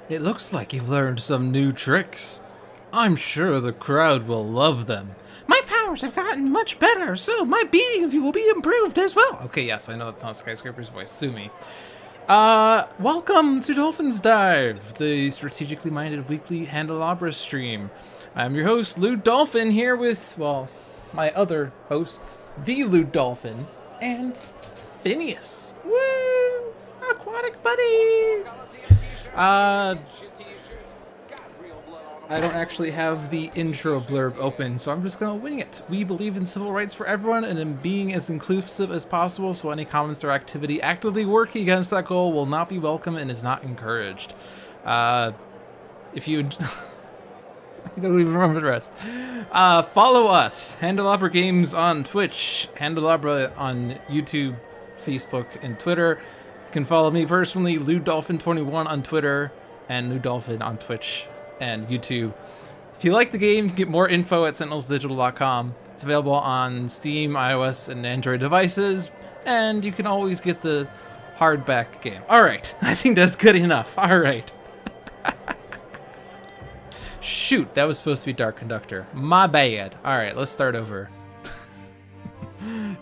It looks like you've learned some new tricks. I'm sure the crowd will love them. My powers have gotten much better, so my beating of you will be improved as well. Okay, yes, I know that's not Skyscraper's voice. Sue me. Welcome to Dolphins Dive, the strategically minded weekly Handelabra stream. I'm your host, Lewd Dolphin, here with, well, my other hosts, the Lewd Dolphin, and Phineas. Woo! Aquatic buddies! I don't actually have the intro blurb open, so I'm just gonna wing it. We believe in civil rights for everyone and in being as inclusive as possible, so any comments or activity actively working against that goal will not be welcome and is not encouraged. If you... I don't even remember the rest. Follow us, Handelabra Games on Twitch, Handelabra on YouTube, Facebook, and Twitter. You can follow me personally, LewdDolphin21 on Twitter, and LewdDolphin on Twitch and YouTube. If you like the game, you can get more info at sentinelsdigital.com. It's available on Steam, iOS, and Android devices, and you can always get the hardback game. Alright, I think that's good enough. Alright. Shoot, that was supposed to be Dark Conductor. My bad. Alright, let's start over.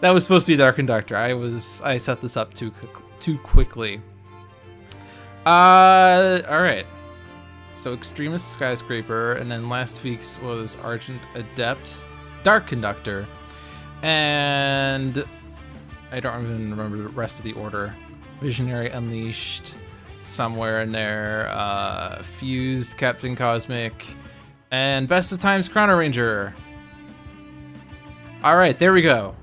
That was supposed to be Dark Conductor. I set this up too quickly. Alright. So Extremist, Skyscraper, and then last week's was Argent, Adept, Dark Conductor, and I don't even remember the rest of the order. Visionary, Unleashed, somewhere in there, Fused, Captain Cosmic, and Best of Times Chrono-Ranger. Alright, there we go.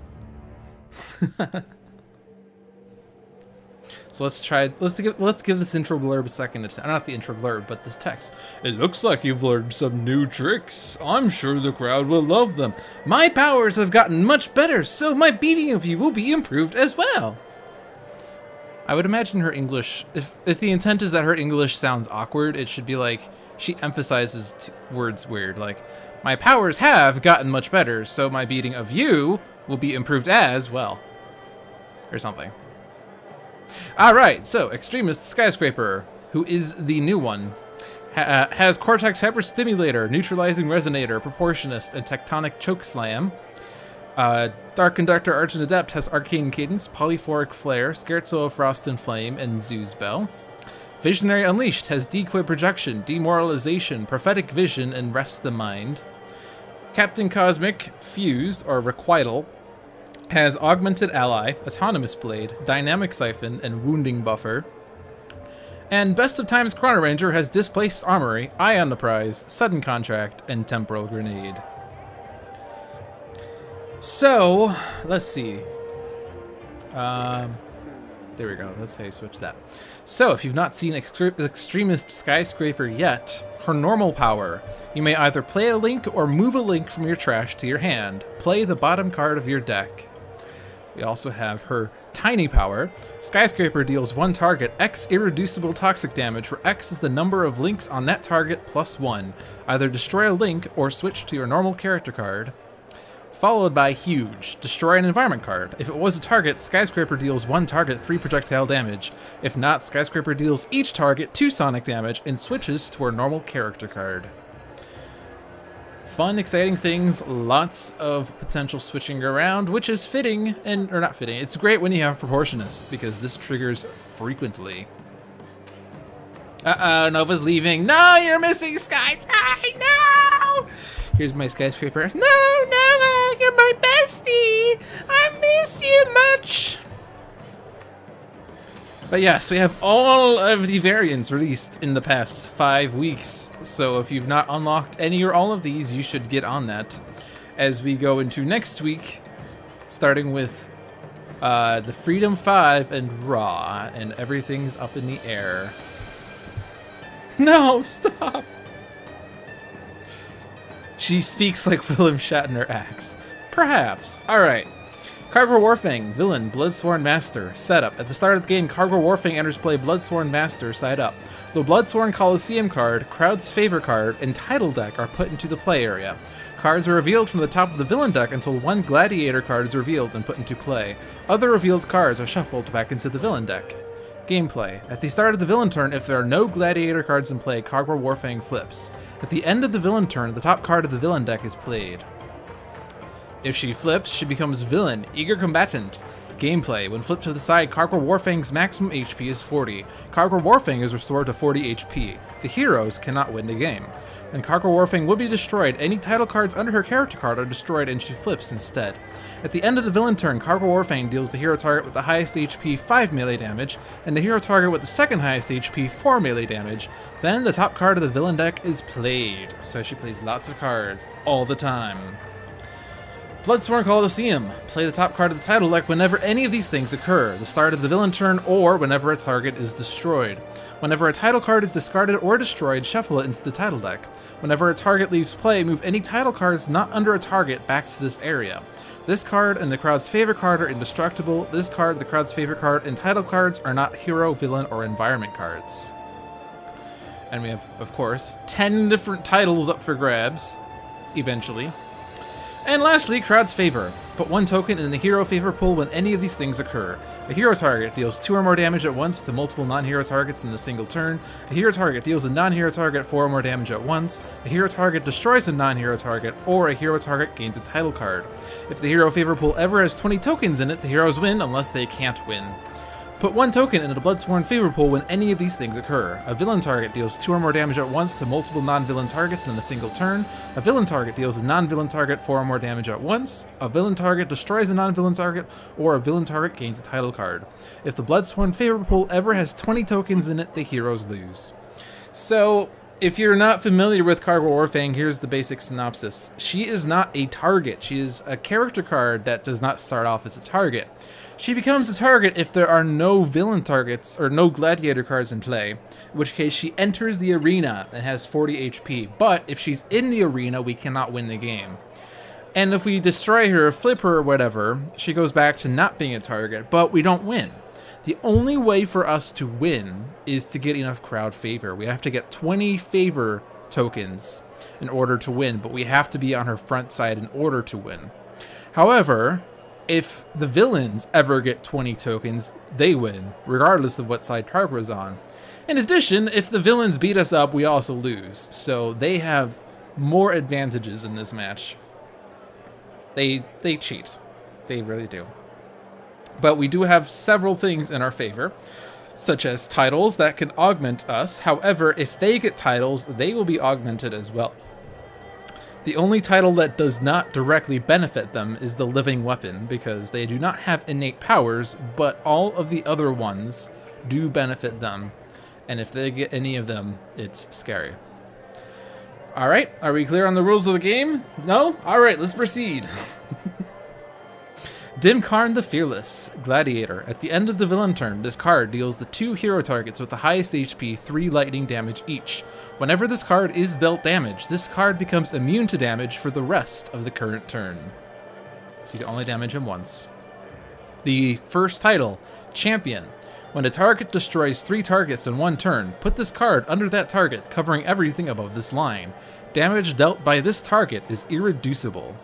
So let's give this intro blurb a second. Not the intro blurb, but this text. It looks like you've learned some new tricks. I'm sure the crowd will love them. My powers have gotten much better, so my beating of you will be improved as well. I would imagine her English, if the intent is that her English sounds awkward, it should be like she emphasizes words weird, like my powers have gotten much better, so my beating of you will be improved as well, or something. Alright, so Extremist Skyscraper, who is the new one, has Cortex Hyperstimulator, Neutralizing Resonator, Proportionist, and Tectonic Chokeslam. Dark Conductor Argent Adept has Arcane Cadence, Polyphoric Flare, Scherzo of Frost and Flame, and Zeus Bell. Visionary Unleashed has Decoy Projection, Demoralization, Prophetic Vision, and Rest the Mind. Captain Cosmic, Fused, or Requital, has Augmented Ally, Autonomous Blade, Dynamic Siphon, and Wounding Buffer. And Best of Times Chrono-Ranger has Displaced Armory, Eye on the Prize, Sudden Contract, and Temporal Grenade. So, let's see. There we go, that's how you switch that. So, if you've not seen Extremist Skyscraper yet, her normal power, you may either play a link or move a link from your trash to your hand. Play the bottom card of your deck. We also have her tiny power. Skyscraper deals one target X irreducible toxic damage, where X is the number of links on that target plus 1. Either destroy a link or switch to your normal character card. Followed by Huge. Destroy an environment card. If it was a target, Skyscraper deals one target 3 projectile damage. If not, Skyscraper deals each target 2 sonic damage and switches to her normal character card. Fun, exciting things, lots of potential switching around, which is fitting, or not fitting, it's great when you have Proportionist, because this triggers frequently. Uh-oh, Nova's leaving. No, you're missing Sky! No! Here's my Skyscraper. No, Nova, you're my bestie! I miss you much! But yes, we have all of the variants released in the past 5 weeks, so if you've not unlocked any or all of these, you should get on that as we go into next week, starting with the Freedom 5 and Raw, and everything's up in the air. No, stop! She speaks like William Shatner acts. Perhaps. Alright. Kaargra Warfang, Villain, Bloodsworn Master, Setup. At the start of the game, Kaargra Warfang enters play Bloodsworn Master, side up. The Bloodsworn Coliseum card, Crowd's Favor card, and Title deck are put into the play area. Cards are revealed from the top of the villain deck until one Gladiator card is revealed and put into play. Other revealed cards are shuffled back into the villain deck. Gameplay. At the start of the villain turn, if there are no gladiator cards in play, Kaargra Warfang flips. At the end of the villain turn, the top card of the villain deck is played. If she flips, she becomes villain, eager combatant. Gameplay. When flipped to the side, Kaargra Warfang's maximum HP is 40. Kaargra Warfang is restored to 40 HP. The heroes cannot win the game. When Kaargra Warfang will be destroyed, any title cards under her character card are destroyed and she flips instead. At the end of the villain turn, Kaargra Warfang deals the hero target with the highest HP 5 melee damage, and the hero target with the second highest HP 4 melee damage. Then the top card of the villain deck is played. So she plays lots of cards all the time. Bloodsworn Coliseum. Play the top card of the title deck whenever any of these things occur, the start of the villain turn or whenever a target is destroyed. Whenever a title card is discarded or destroyed, shuffle it into the title deck. Whenever a target leaves play, move any title cards not under a target back to this area. This card and the crowd's favorite card are indestructible. This card, the crowd's favorite card, and title cards are not hero, villain, or environment cards. And we have, of course, 10 different titles up for grabs, eventually. And lastly, crowd's favor. Put 1 token in the hero favor pool when any of these things occur. A hero target deals 2 or more damage at once to multiple non-hero targets in a single turn. A hero target deals a non-hero target 4 or more damage at once. A hero target destroys a non-hero target, or a hero target gains a title card. If the hero favor pool ever has 20 tokens in it, the heroes win unless they can't win. Put 1 token into the Bloodsworn favor pool when any of these things occur. A villain target deals 2 or more damage at once to multiple non-villain targets in a single turn. A villain target deals a non-villain target 4 or more damage at once. A villain target destroys a non-villain target, or a villain target gains a title card. If the Bloodsworn favor pool ever has 20 tokens in it, the heroes lose. So, if you're not familiar with Kaargra Warfang, here's the basic synopsis. She is not a target. She is a character card that does not start off as a target. She becomes a target if there are no villain targets or no gladiator cards in play, in which case she enters the arena and has 40 HP. But if she's in the arena, we cannot win the game. And if we destroy her, flip her, or whatever, she goes back to not being a target, but we don't win. The only way for us to win is to get enough crowd favor. We have to get 20 favor tokens in order to win, but we have to be on her front side in order to win. However, if the villains ever get 20 tokens, they win, regardless of what side Kaargra's on. In addition, if the villains beat us up, we also lose. So they have more advantages in this match. They cheat. They really do. But we do have several things in our favor, such as titles that can augment us. However, if they get titles, they will be augmented as well. The only title that does not directly benefit them is the living weapon, because they do not have innate powers, but all of the other ones do benefit them. And if they get any of them, it's scary. Alright, are we clear on the rules of the game? No? Alright, let's proceed. Dimkarn the Fearless, Gladiator. At the end of the villain turn, this card deals the 2 hero targets with the highest HP 3 lightning damage each. Whenever this card is dealt damage, this card becomes immune to damage for the rest of the current turn. So you can only damage him once. The first title, Champion. When a target destroys 3 targets in 1 turn, put this card under that target, covering everything above this line. Damage dealt by this target is irreducible.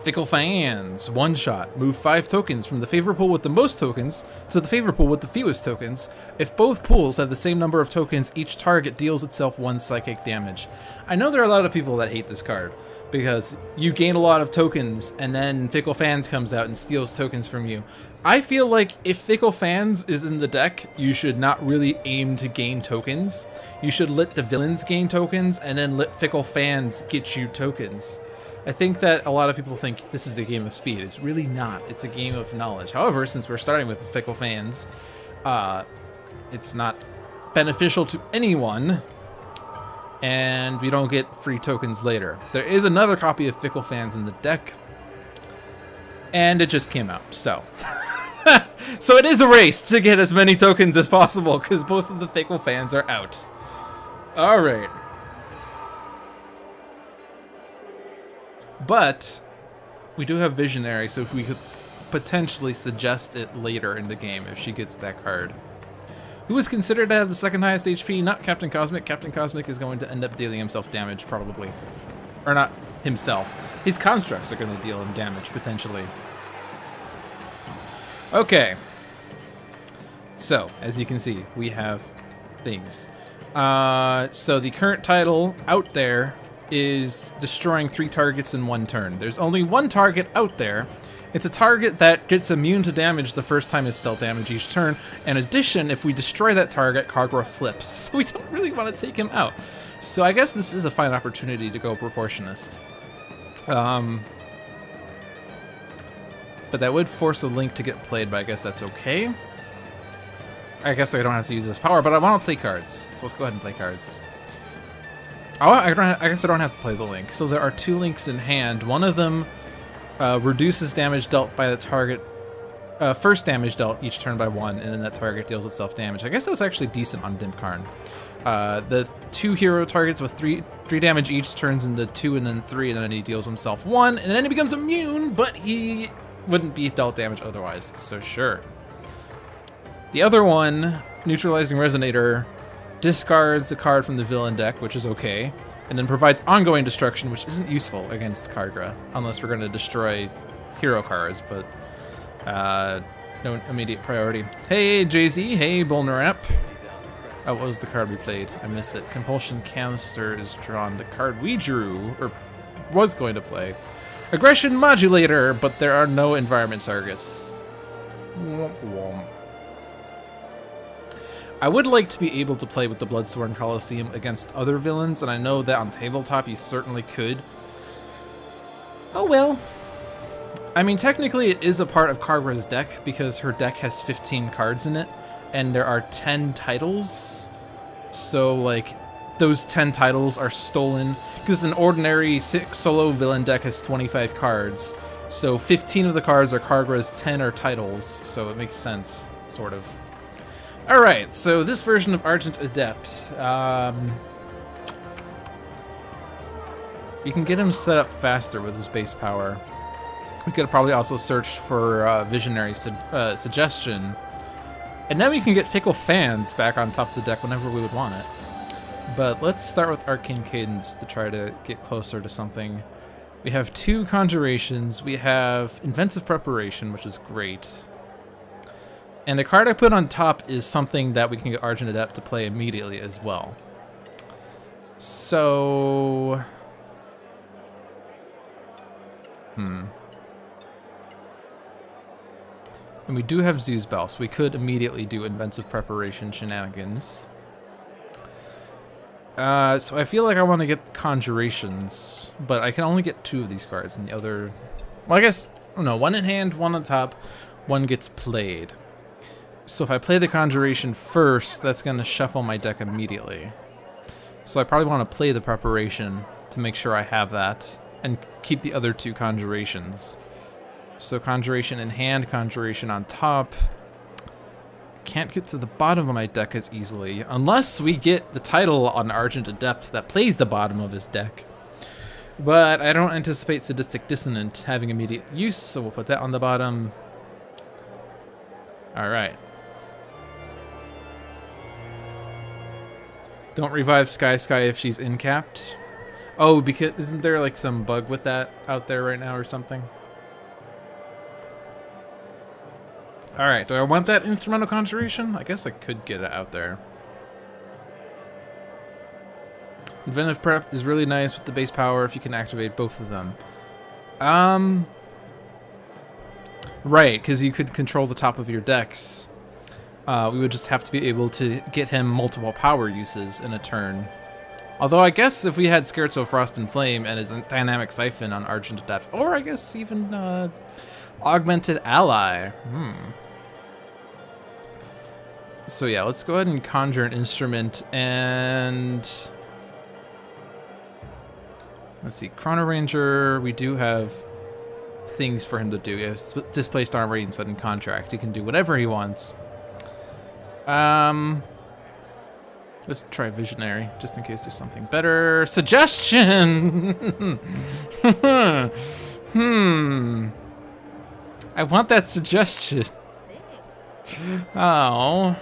Fickle Fans, 1 shot. Move 5 tokens from the favor pool with the most tokens to the favor pool with the fewest tokens. If both pools have the same number of tokens, each target deals itself 1 psychic damage. I know there are a lot of people that hate this card, because you gain a lot of tokens and then Fickle Fans comes out and steals tokens from you. I feel like if Fickle Fans is in the deck, you should not really aim to gain tokens. You should let the villains gain tokens and then let Fickle Fans get you tokens. I think that a lot of people think this is a game of speed. It's really not. It's a game of knowledge. However, since we're starting with Fickle Fans, it's not beneficial to anyone, and we don't get free tokens later. There is another copy of Fickle Fans in the deck, and it just came out, so. So it is a race to get as many tokens as possible, because both of the Fickle Fans are out. Alright. But we do have Visionary, so we could potentially suggest it later in the game if she gets that card. Who is considered to have the second highest HP? Not Captain Cosmic. Captain Cosmic is going to end up dealing himself damage, probably. Or not himself. His constructs are going to deal him damage, potentially. Okay. So, as you can see, we have things. So the current title out there is destroying 3 targets in 1 turn. There's only 1 target out there. It's a target that gets immune to damage the first time it's dealt damage each turn. In addition, if we destroy that target, Kaargra flips. So we don't really want to take him out. So I guess this is a fine opportunity to go Proportionist. But that would force a Link to get played, but I guess that's okay. I guess I don't have to use this power, but I want to play cards. So let's go ahead and play cards. Oh, I guess I don't have to play the Link. So there are 2 Links in hand. One of them reduces damage dealt by the target, first damage dealt each turn by 1, and then that target deals itself damage. I guess that's actually decent on Dimkarn. The 2 hero targets with 3 damage each turns into 2 and then 3, and then he deals himself 1, and then he becomes immune, but he wouldn't be dealt damage otherwise, so sure. The other one, Neutralizing Resonator, discards a card from the villain deck, which is okay, and then provides ongoing destruction, which isn't useful against Kaargra, unless we're going to destroy hero cards, but no immediate priority. Hey, JZ. Hey, Bolnerap. Oh, what was the card we played? I missed it. Compulsion Canister is drawn. The card we drew, or was going to play. Aggression Modulator, but there are no environment targets. Womp womp. I would like to be able to play with the Bloodsworn Coliseum against other villains, and I know that on tabletop you certainly could. Oh well. I mean, technically it is a part of Kaargra's deck, because her deck has 15 cards in it, and there are 10 titles. So, like, those 10 titles are stolen, because an ordinary solo villain deck has 25 cards. So 15 of the cards are Kaargra's, 10 are titles, so it makes sense, sort of. Alright, so this version of Argent Adept, you can get him set up faster with his base power. We could probably also search for Visionary Suggestion, and then we can get Fickle Fans back on top of the deck whenever we would want it. But let's start with Arcane Cadence to try to get closer to something. We have 2 Conjurations, we have Inventive Preparation, which is great. And the card I put on top is something that we can get Argent Adept to play immediately as well. So... And we do have Zeusbell, so we could immediately do Inventive Preparation shenanigans. So I feel like I want to get Conjurations, but I can only get 2 of these cards, and the other... Well, I guess... Oh no, 1 in hand, 1 on top, 1 gets played. So if I play the Conjuration first, that's going to shuffle my deck immediately. So I probably want to play the Preparation to make sure I have that, and keep the other 2 Conjurations. So Conjuration in hand, Conjuration on top. Can't get to the bottom of my deck as easily, unless we get the title on Argent Adept that plays the bottom of his deck. But I don't anticipate Sadistic Dissonant having immediate use, so we'll put that on the bottom. Alright. Don't revive Sky if she's incapped. Oh, because isn't there like some bug with that out there right now or something? Alright, do I want that Instrumental Conjuration? I guess I could get it out there. Inventive Prep is really nice with the base power if you can activate both of them. Right, because you could control the top of your decks. We would just have to be able to get him multiple power uses in a turn. Although I guess if we had Scherzo, Frost and Flame and a Dynamic Siphon on Argent Adept, or I guess even Augmented Ally. So yeah, let's go ahead and conjure an instrument, and let's see, Chrono-Ranger, we do have things for him to do. He has Displaced Armory and Sudden Contract. He can do whatever he wants. Let's try Visionary, just in case there's something better. Suggestion! I want that suggestion. Oh.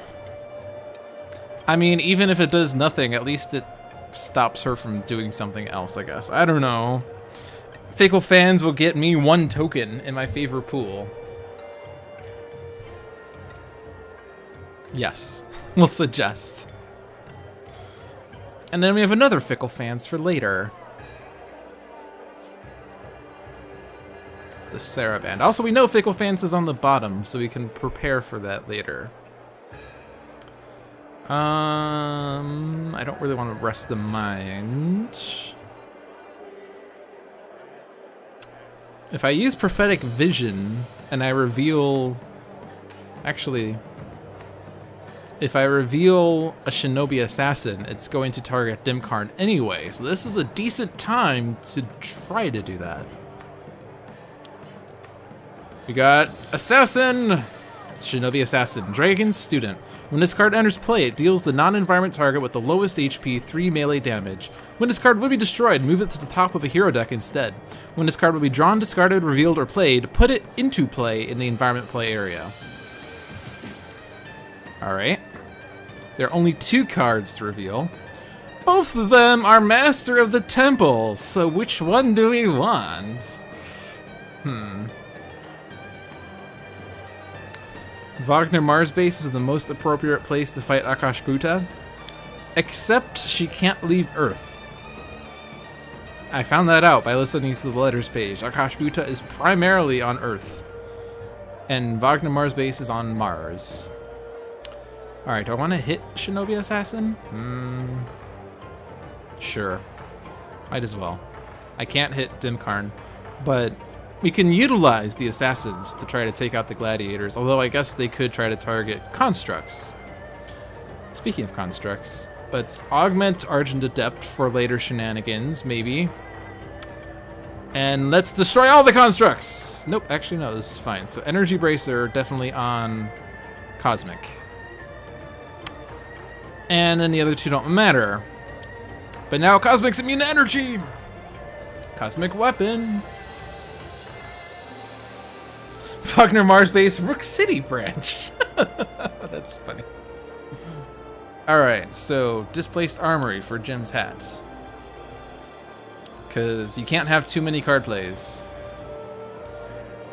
I mean, even if it does nothing, at least it stops her from doing something else, I guess. I don't know. Fickle Fans will get me 1 token in my favor pool. Yes, we'll suggest. And then we have another Fickle Fans for later. The Saraband. Also, we know Fickle Fans is on the bottom, so we can prepare for that later. I don't really want to rest the mind. If I use Prophetic Vision and I reveal... Actually, if I reveal a Shinobi Assassin, it's going to target Dimkarn anyway, so this is a decent time to try to do that. We got Assassin! Shinobi Assassin, Dragon Student. When this card enters play, it deals the non-environment target with the lowest HP 3 melee damage. When this card would be destroyed, move it to the top of a hero deck instead. When this card will be drawn, discarded, revealed, or played, put it into play in the environment play area. Alright. There are only 2 cards to reveal. Both of them are Master of the Temple, so which one do we want? Wagner Mars base is the most appropriate place to fight Akashbuta, except she can't leave Earth. I found that out by listening to the letters page. Akashbuta is primarily on Earth, and Wagner Mars base is on Mars. Alright, do I want to hit Shinobi Assassin? Sure. Might as well. I can't hit Dimkarn, but we can utilize the Assassins to try to take out the Gladiators, although I guess they could try to target Constructs. Speaking of Constructs, let's augment Argent Adept for later shenanigans, maybe. And let's destroy all the Constructs! Nope, actually no, this is fine. So Energy Bracer definitely on Cosmic. And then the other 2 don't matter. But now Cosmic's immune to energy! Cosmic Weapon! Wagner Mars base, Rook City branch. That's funny. Alright, so Displaced Armory for Jim's hat. Because you can't have too many card plays.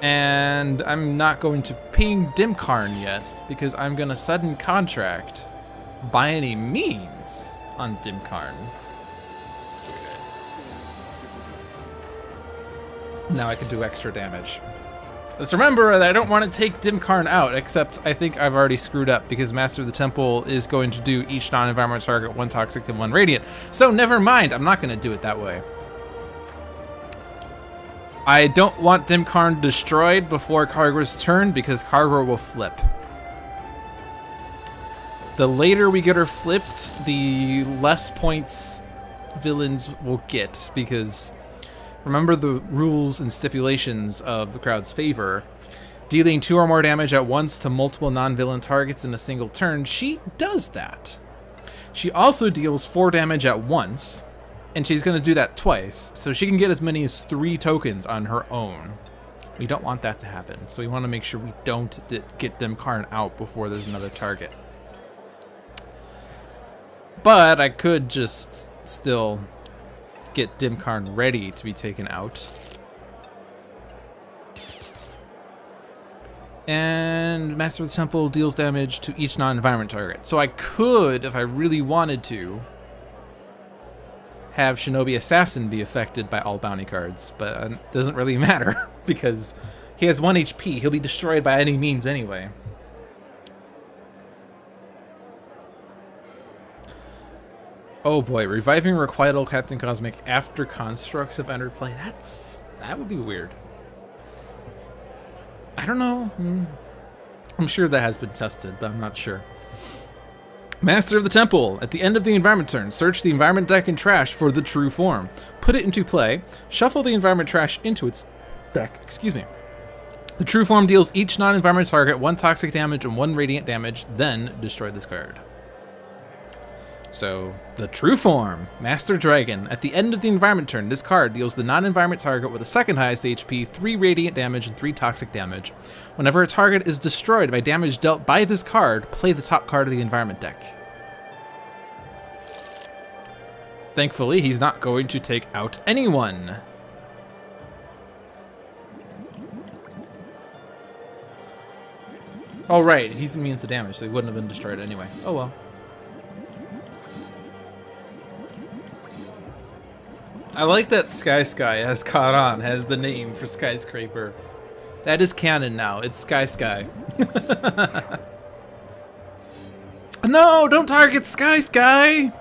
And I'm not going to ping Dimkarn yet, because I'm going to sudden contract by any means on Dimkarn. Now I can do extra damage. Let's remember that I don't want to take Dimkarn out, except I think I've already screwed up because Master of the Temple is going to do each non-environment target 1 toxic and 1 radiant. So never mind, I'm not going to do it that way. I don't want Dimkarn destroyed before Kaargra's turn because Kaargra will flip. The later we get her flipped, the less points villains will get, because remember the rules and stipulations of the crowd's favor. Dealing 2 or more damage at once to multiple non-villain targets in a single turn, she does that. She also deals 4 damage at once, and she's going to do that twice, so she can get as many as 3 tokens on her own. We don't want that to happen, so we want to make sure we don't get Dimkarn out before there's another target. But I could just still get Dimkarn ready to be taken out. And Master of the Temple deals damage to each non-environment target. So I could, if I really wanted to, have Shinobi Assassin be affected by all bounty cards, but it doesn't really matter because he has 1 HP. He'll be destroyed by any means anyway. Oh boy, reviving Requital Captain Cosmic after constructs have entered play. That would be weird. I don't know. I'm sure that has been tested, but I'm not sure. Master of the Temple. At the end of the environment turn, search the environment deck and trash for the true form. Put it into play. Shuffle the environment trash into its deck. Excuse me. The true form deals each non-environment target 1 toxic damage and 1 radiant damage, then destroy this card. So, the true form, Master Dragon. At the end of the environment turn, this card deals the non-environment target with the 2nd highest HP, 3 radiant damage, and 3 toxic damage. Whenever a target is destroyed by damage dealt by this card, play the top card of the environment deck. Thankfully, he's not going to take out anyone. Oh, right. He's immune to damage, so he wouldn't have been destroyed anyway. Oh, well. I like that Sky has caught on, has the name for skyscraper. That is canon now. It's Sky. No, don't target Sky!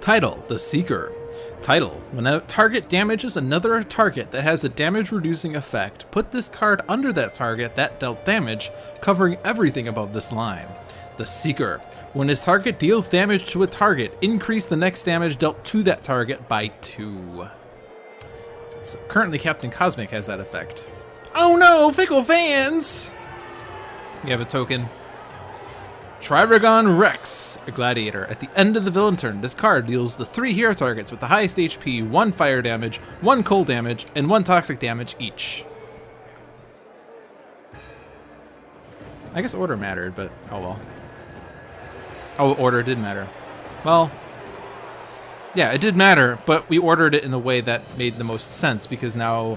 Title, the Seeker. Title, when a target damages another target that has a damage-reducing effect, put this card under that target that dealt damage, covering everything above this line. The Seeker, when his target deals damage to a target, increase the next damage dealt to that target by 2. So currently Captain Cosmic has that effect. Oh no, Fickle fans! We have a token. Trigon Rex, a gladiator. At the end of the villain turn, this card deals the 3 hero targets with the highest HP, 1 fire damage, 1 cold damage, and 1 toxic damage each. I guess order mattered, but oh well. Oh, order did matter. Well, yeah, it did matter, but we ordered it in a way that made the most sense, because now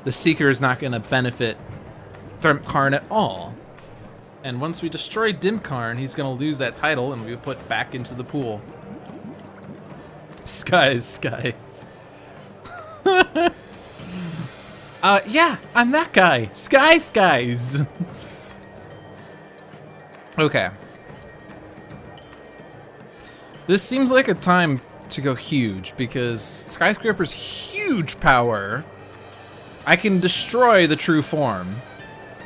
the Seeker is not going to benefit Dimkarn at all. And once we destroy Dimkarn, he's going to lose that title and we put back into the pool. Skies. Yeah, I'm that guy. Skies. Okay. This seems like a time to go huge, because Skyscraper's huge power. I can destroy the true form.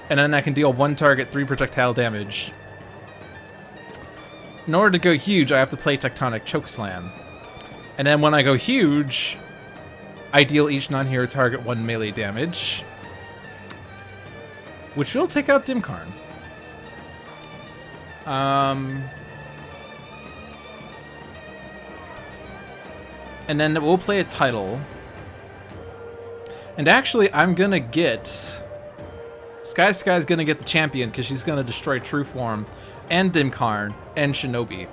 And then I can deal 1 target 3 projectile damage. In order to go huge, I have to play Tectonic Chokeslam. And then when I go huge, I deal each non-hero target 1 melee damage, which will take out Dimkarn. And then we'll play a title. And actually, I'm gonna get... Sky's gonna get the champion, because she's gonna destroy True Form, and Dimkarn, and Shinobi.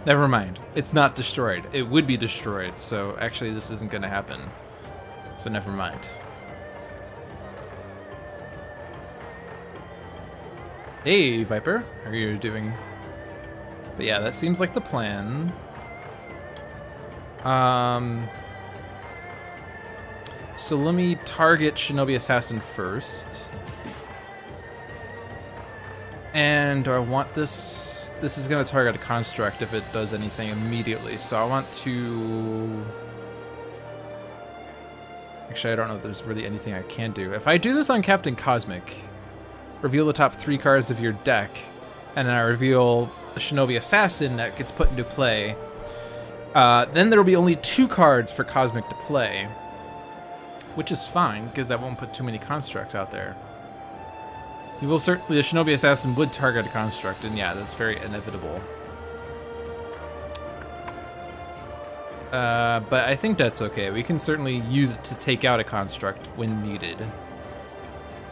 Never mind. It's not destroyed. It would be destroyed, so actually this isn't gonna happen. So never mind. Hey, Viper. How are you doing? But yeah, that seems like the plan. So let me target Shinobi Assassin first. And do I want this? This is going to target a construct if it does anything immediately. So I want to... Actually, I don't know if there's really anything I can do. If I do this on Captain Cosmic, reveal the top 3 cards of your deck, and then I reveal a Shinobi Assassin that gets put into play, then there will be only 2 cards for Cosmic to play. Which is fine, because that won't put too many constructs out there. He will certainly, the Shinobi Assassin would target a construct, and yeah, that's very inevitable. But I think that's okay. We can certainly use it to take out a construct when needed.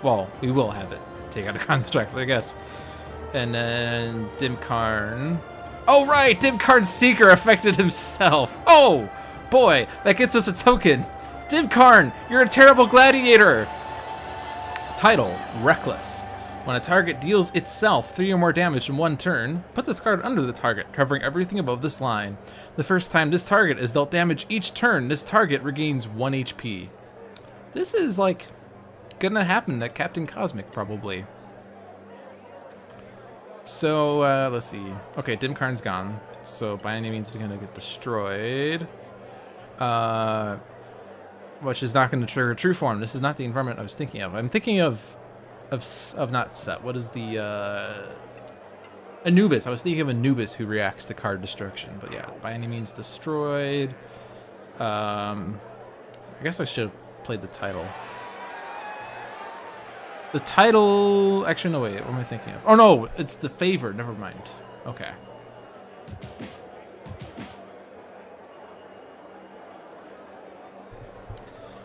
Well, we will have it take out a construct, I guess. And then Dimkarn. Oh right, Dimkarn's Seeker affected himself. Oh boy, that gets us a token. Dimkarn, you're a terrible gladiator! Title, Reckless. When a target deals itself 3 or more damage in 1 turn, put this card under the target, covering everything above this line. The first time this target is dealt damage each turn, this target regains 1 HP. This is, like, gonna happen at Captain Cosmic, probably. So, let's see. Okay, Dimkarn's gone, so by any means it's gonna get destroyed. Which is not going to trigger True Form. This is not the environment I was thinking of. I'm thinking of not Set. What is the Anubis? I was thinking of Anubis, who reacts to card destruction. But yeah, by any means destroyed. I guess I should have played the title. The title. Actually, no, wait. What am I thinking of? Oh no, it's the favor. Never mind. Okay.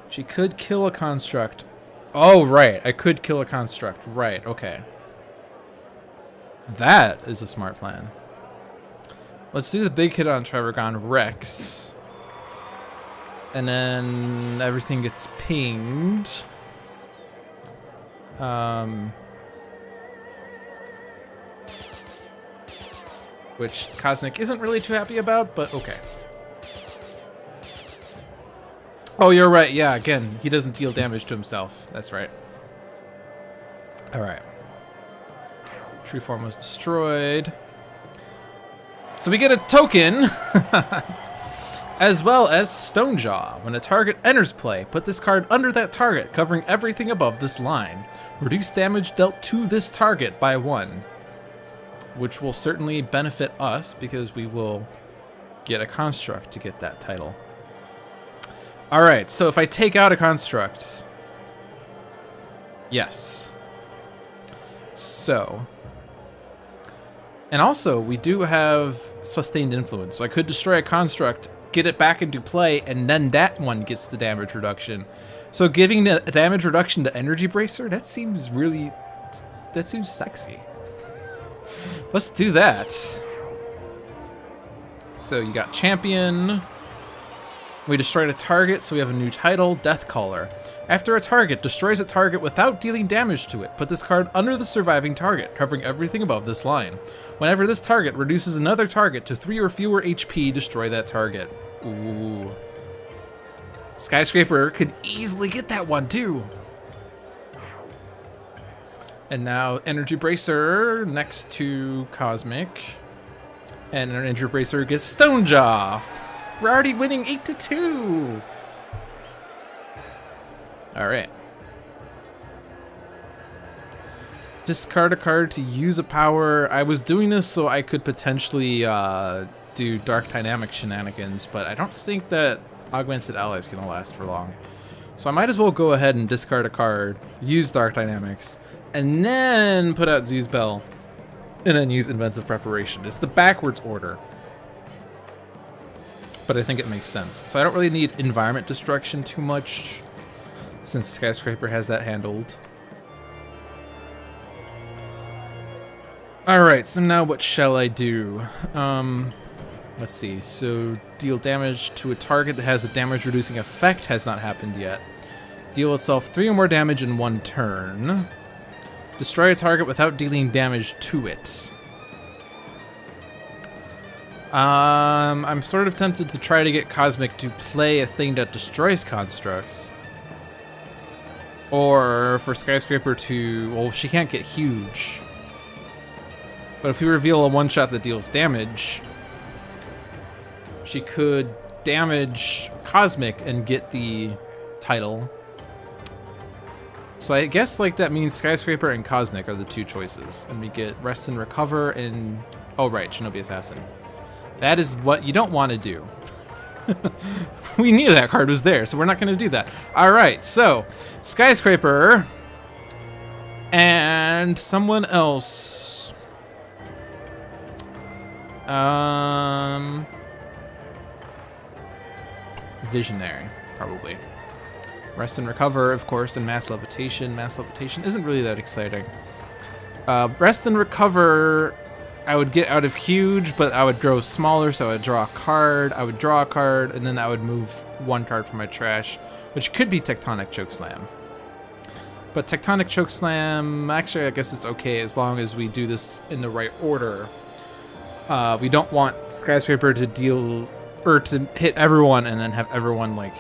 She could kill a construct. Oh, right. I could kill a construct. Right. Okay. That is a smart plan. Let's do the big hit on Trigon Rex. And then everything gets pinged. Which Cosmic isn't really too happy about, but okay. Oh, you're right. Yeah, again, he doesn't deal damage to himself. That's right. All right. True form was destroyed. So we get a token, as well as Stonejaw. When a target enters play, put this card under that target, covering everything above this line. Reduce damage dealt to this target by 1. Which will certainly benefit us, because we will get a construct to get that title. Alright, so if I take out a construct... Yes. So... And also, we do have Sustained Influence, so I could destroy a construct, get it back into play, and then that one gets the damage reduction. So giving the damage reduction to Energy Bracer, that seems really... That seems sexy. Let's do that. So you got Champion. We destroyed a target, so we have a new title, Deathcaller. After a target destroys a target without dealing damage to it, put this card under the surviving target, covering everything above this line. Whenever this target reduces another target to 3 or fewer HP, destroy that target. Ooh. Skyscraper could easily get that one too. And now Energy Bracer next to Cosmic. And an Energy Bracer gets Stonejaw. We're already winning 8-2. All right. Discard a card to use a power. I was doing this so I could potentially do Dark Dynamic shenanigans, but I don't think that Augmented Ally is going to last for long. So I might as well go ahead and discard a card, use Dark Dynamics, and then put out Zoo's Bell, and then use Inventive Preparation. It's the backwards order, but I think it makes sense. So I don't really need Environment Destruction too much, since Skyscraper has that handled. Alright, so now what shall I do? Let's see. So deal damage to a target that has a damage reducing effect has not happened yet. Deal itself 3 or more damage in 1 turn. Destroy a target without dealing damage to it. I'm sort of tempted to try to get Cosmic to play a thing that destroys constructs. Or for Skyscraper to... Well, she can't get huge. But if we reveal a one-shot that deals damage, she could damage Cosmic and get the title. So I guess like that means Skyscraper and Cosmic are the 2 choices. And we get Rest and Recover and... Oh right, Shinobi Assassin. That is what you don't want to do. We knew that card was there, so we're not going to do that. Alright, so Skyscraper and someone else. Visionary, probably. Rest and Recover, of course, and Mass Levitation. Mass Levitation isn't really that exciting. Rest and Recover, I would get out of huge, but I would grow smaller, so I would draw a card. I would draw a card, and then I would move 1 card from my trash, which could be Tectonic Chokeslam. But Tectonic Chokeslam, actually, I guess it's okay as long as we do this in the right order. We don't want Skyscraper to deal, or to hit everyone and then have everyone, like,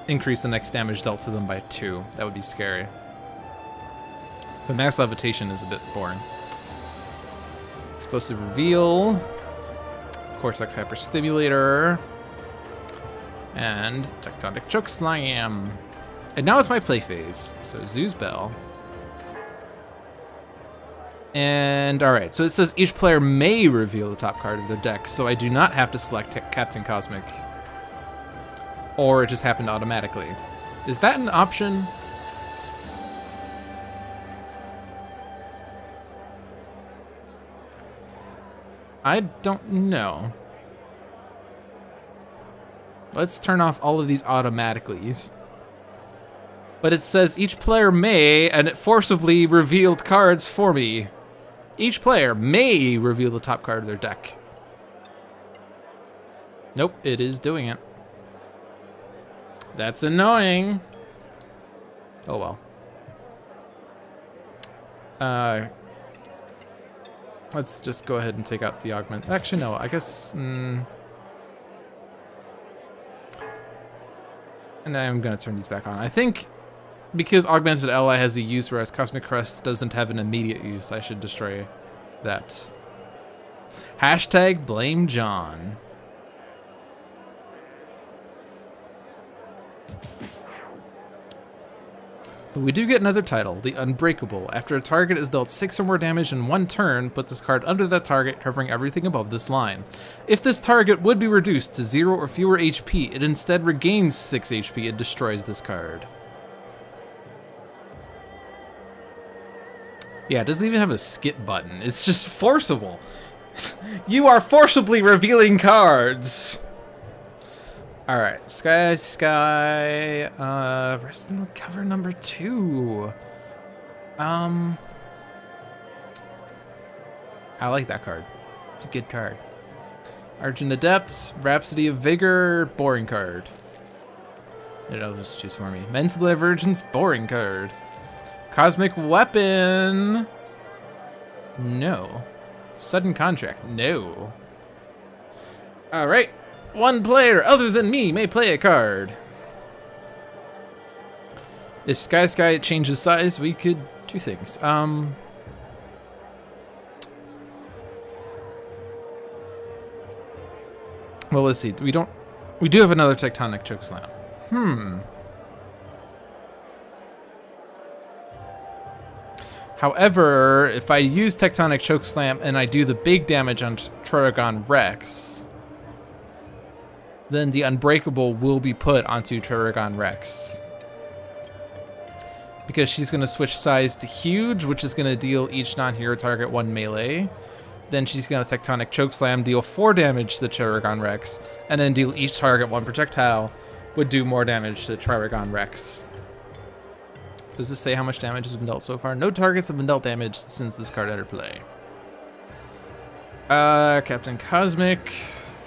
increase the next damage dealt to them by 2. That would be scary. But Mass Levitation is a bit boring. Explosive Reveal, Cortex Hyperstimulator, and Tectonic Chokeslam. And now it's my play phase. So Zoo's Bell. And alright, so it says each player may reveal the top card of their deck, so I do not have to select Captain Cosmic. Or it just happened automatically. Is that an option? I don't know. Let's turn off all of these automaticallys. But it says each player may, and it forcibly revealed cards for me. Each player may reveal the top card of their deck. Nope, it is doing it. That's annoying. Oh well. Let's just go ahead and take out the augment. Actually, no, I guess... and I'm going to turn these back on. I think because Augmented Ally has a use, whereas Cosmic Crest doesn't have an immediate use, I should destroy that. Hashtag blame John. But we do get another title, the Unbreakable. After a target is dealt 6 or more damage in one turn, put this card under that target, covering everything above this line. If this target would be reduced to 0 or fewer HP, it instead regains 6 HP and destroys this card. Yeah, it doesn't even have a skip button. It's just forcible. You are forcibly revealing cards! Alright, Sky, Rest and Recover number 2. I like that card. It's a good card. Argent Adept, Rhapsody of Vigor, boring card. It'll just choose for me. Mental Divergence, boring card. Cosmic Weapon, no. Sudden Contract, no. Alright. One player other than me may play a card. If Sky changes size, we could do things. Well, let's see. We do have another Tectonic Chokeslam. However, if I use Tectonic Chokeslam and I do the big damage on Trigon Rex, then the Unbreakable will be put onto Trigon Rex. Because she's going to switch size to Huge, which is going to deal each non-hero target 1 melee. Then she's going to Tectonic Chokeslam, deal 4 damage to the Trigon Rex, and then deal each target 1 projectile, would do more damage to Trigon Rex. Does this say how much damage has been dealt so far? No targets have been dealt damage since this card entered play. Captain Cosmic.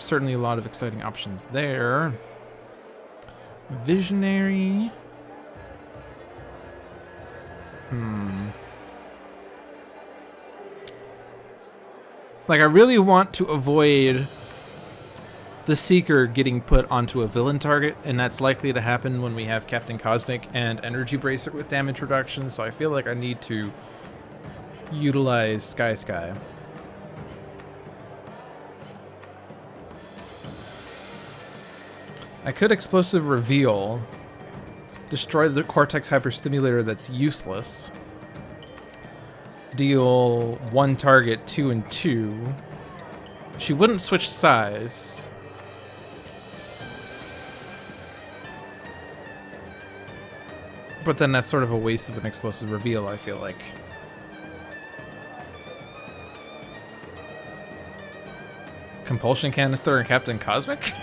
Certainly a lot of exciting options there. Visionary. Like, I really want to avoid the Seeker getting put onto a villain target, and that's likely to happen when we have Captain Cosmic and Energy Bracer with damage reduction, so I feel like I need to utilize Sky. I could Explosive Reveal, destroy the Cortex Hyperstimulator that's useless, deal 1 target 2 and 2. She wouldn't switch size. But then that's sort of a waste of an Explosive Reveal, I feel like. Compulsion Canister and Captain Cosmic?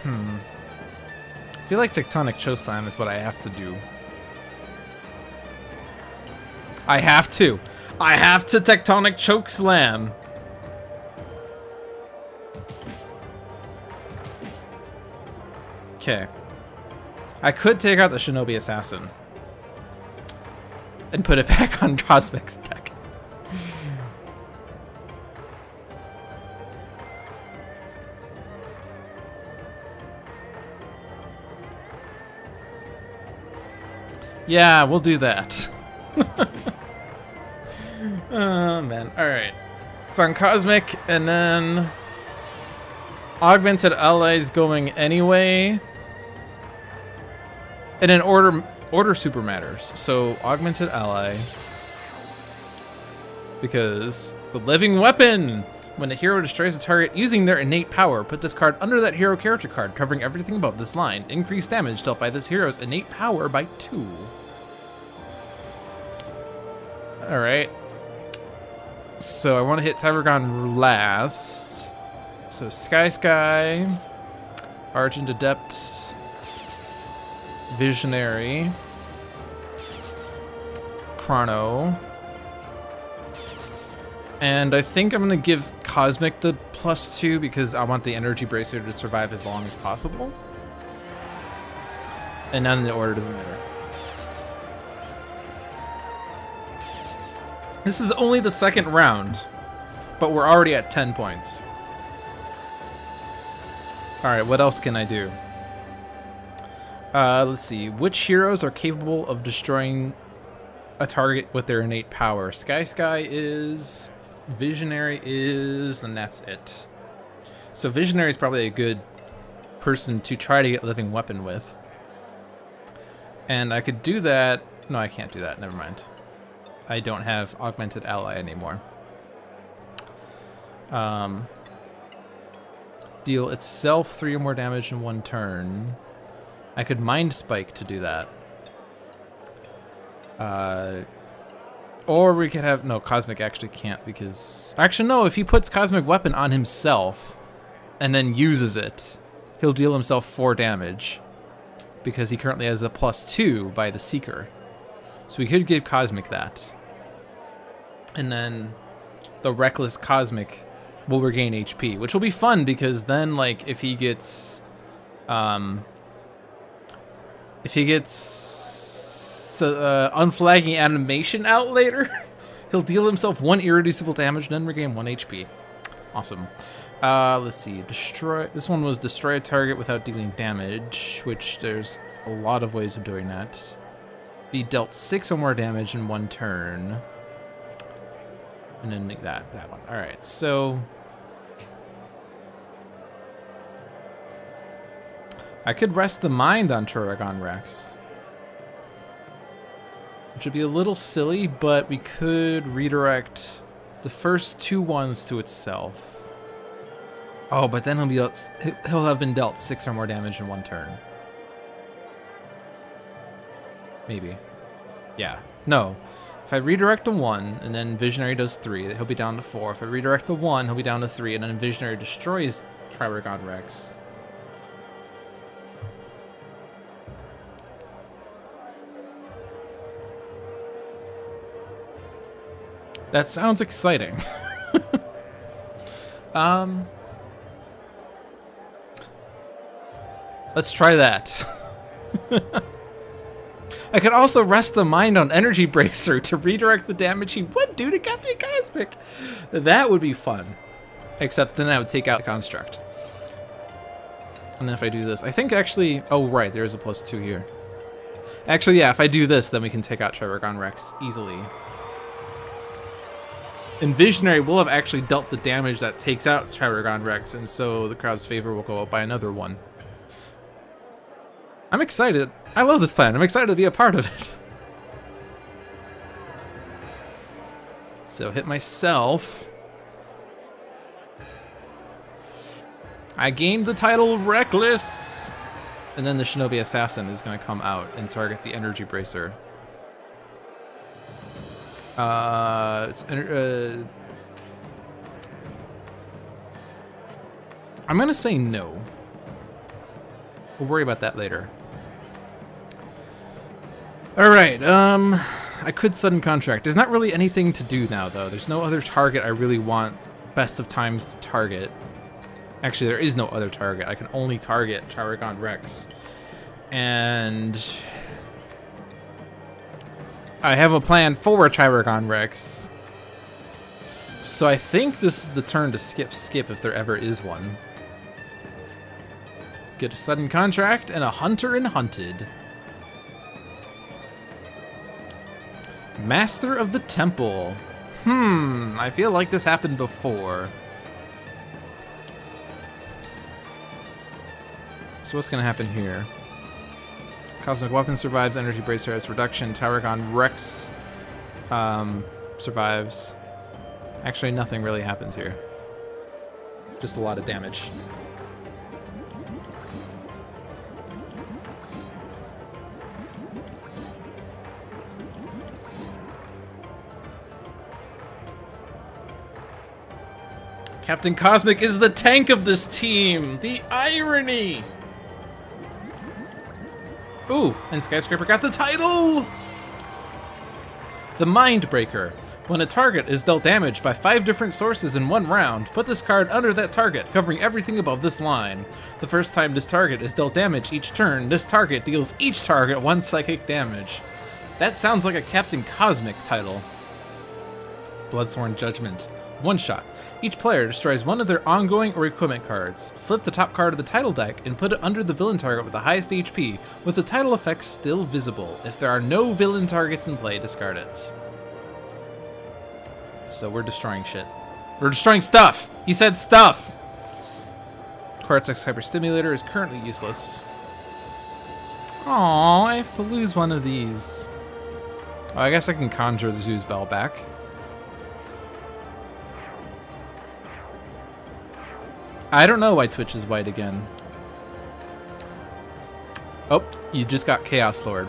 I feel like Tectonic Chokeslam is what I have to do. I have to Tectonic Chokeslam. Okay. I could take out the Shinobi Assassin and put it back on Cosmic's deck. Yeah, we'll do that. Oh, man. Alright. It's on Cosmic, and then Augmented Allies going anyway. And then order super matters. So, Augmented Ally. Because the Living Weapon! When a hero destroys a target using their innate power, put this card under that hero character card, covering everything above this line. Increase damage dealt by this hero's innate power by 2. Alright. So I want to hit Tyragon last. So Sky, Argent Adept, Visionary, Chrono. And I think I'm going to give Cosmic the +2 because I want the energy bracer to survive as long as possible. And none in the order doesn't matter. This is only the second round, but we're already at 10 points. Alright, what else can I do? Let's see. Which heroes are capable of destroying a target with their innate power? Sky is... Visionary is... and that's it. So Visionary is probably a good person to try to get Living Weapon with. And I could do that... No, I can't do that. Never mind. I don't have Augmented Ally anymore. Deal itself 3 or more damage in 1 turn. I could Mind Spike to do that. Or we could have... No, Cosmic actually can't because... Actually, no, if he puts Cosmic Weapon on himself and then uses it, he'll deal himself 4 damage because he currently has a +2 by the Seeker. So we could give Cosmic that. And then the Reckless Cosmic will regain HP, which will be fun because then, like, if he gets... unflagging animation out later, he'll deal himself 1 irreducible damage and then regain 1 HP. Awesome. Let's see. Destroy. This one was destroy a target without dealing damage, which there's a lot of ways of doing that. Be dealt 6 or more damage in 1 turn. And then make that one. Alright, so... I could rest the mind on Trigon Rex. Which would be a little silly, but we could redirect the first 2 ones to itself. Oh, but then he'll have been dealt 6 or more damage in 1 turn. Maybe. Yeah. No. If I redirect the 1, and then Visionary does 3, he'll be down to 4. If I redirect the 1, he'll be down to 3, and then Visionary destroys Trigon Rex. That sounds exciting. Let's try that. I could also rest the mind on Energy Bracer to redirect the damage he would do to Captain Cosmic. That would be fun. Except then I would take out the construct. And then if I do this, I think actually... Oh, right, there is a +2 here. Actually, yeah, if I do this, then we can take out Trigon Rex easily. And Visionary will have actually dealt the damage that takes out Trigon Rex, and so the crowd's favor will go up by another 1. I'm excited. I love this plan. I'm excited to be a part of it. So hit myself. I gained the title Reckless. And then the Shinobi Assassin is going to come out and target the Energy Bracer. I'm going to say no. We'll worry about that later. Alright, I could sudden contract. There's not really anything to do now, though. There's no other target I really want best of times to target. Actually, there is no other target. I can only target Trigon Rex. And... I have a plan for Trigon Rex. So I think this is the turn to skip if there ever is one. Get a sudden contract and a hunter and hunted. Master of the Temple. I feel like this happened before. So what's gonna happen here? Cosmic Weapon survives, Energy Bracer has reduction, Trigon Rex survives. Actually, nothing really happens here. Just a lot of damage. Captain Cosmic is the tank of this team! The irony! Ooh, and Skyscraper got the title! The Mindbreaker. When a target is dealt damage by 5 different sources in one round, put this card under that target, covering everything above this line. The first time this target is dealt damage each turn, this target deals each target 1 psychic damage. That sounds like a Captain Cosmic title. Bloodsworn Judgment. 1 shot. Each player destroys one of their ongoing or equipment cards. Flip the top card of the title deck and put it under the villain target with the highest HP, with the title effect still visible. If there are no villain targets in play, discard it. So we're destroying shit. We're destroying stuff! He said stuff! Cortex Hyperstimulator is currently useless. Aww, I have to lose one of these. Oh, I guess I can conjure the Zeus Bell back. I don't know why Twitch is white again. Oh, you just got Chaos Lord.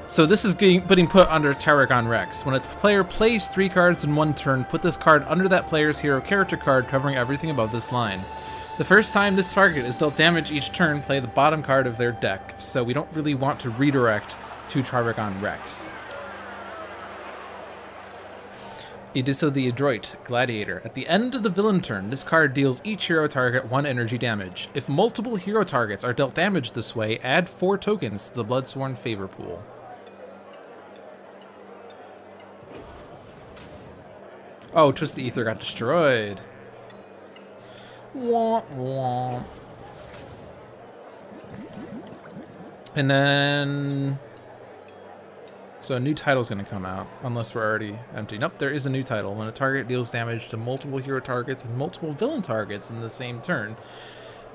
So this is being put under Tarragon Rex. When a player plays 3 cards in 1 turn, put this card under that player's hero character card, covering everything above this line. The first time this target is dealt damage each turn, play the bottom card of their deck. So we don't really want to redirect to Tarragon Rex. Edissa the Adroit, Gladiator. At the end of the villain turn, this card deals each hero target 1 energy damage. If multiple hero targets are dealt damage this way, add 4 tokens to the Bloodsworn favor pool. Oh, Twist the Ether got destroyed. Womp womp. And then... So a new title's gonna come out, unless we're already empty. Nope, there is a new title. When a target deals damage to multiple hero targets and multiple villain targets in the same turn.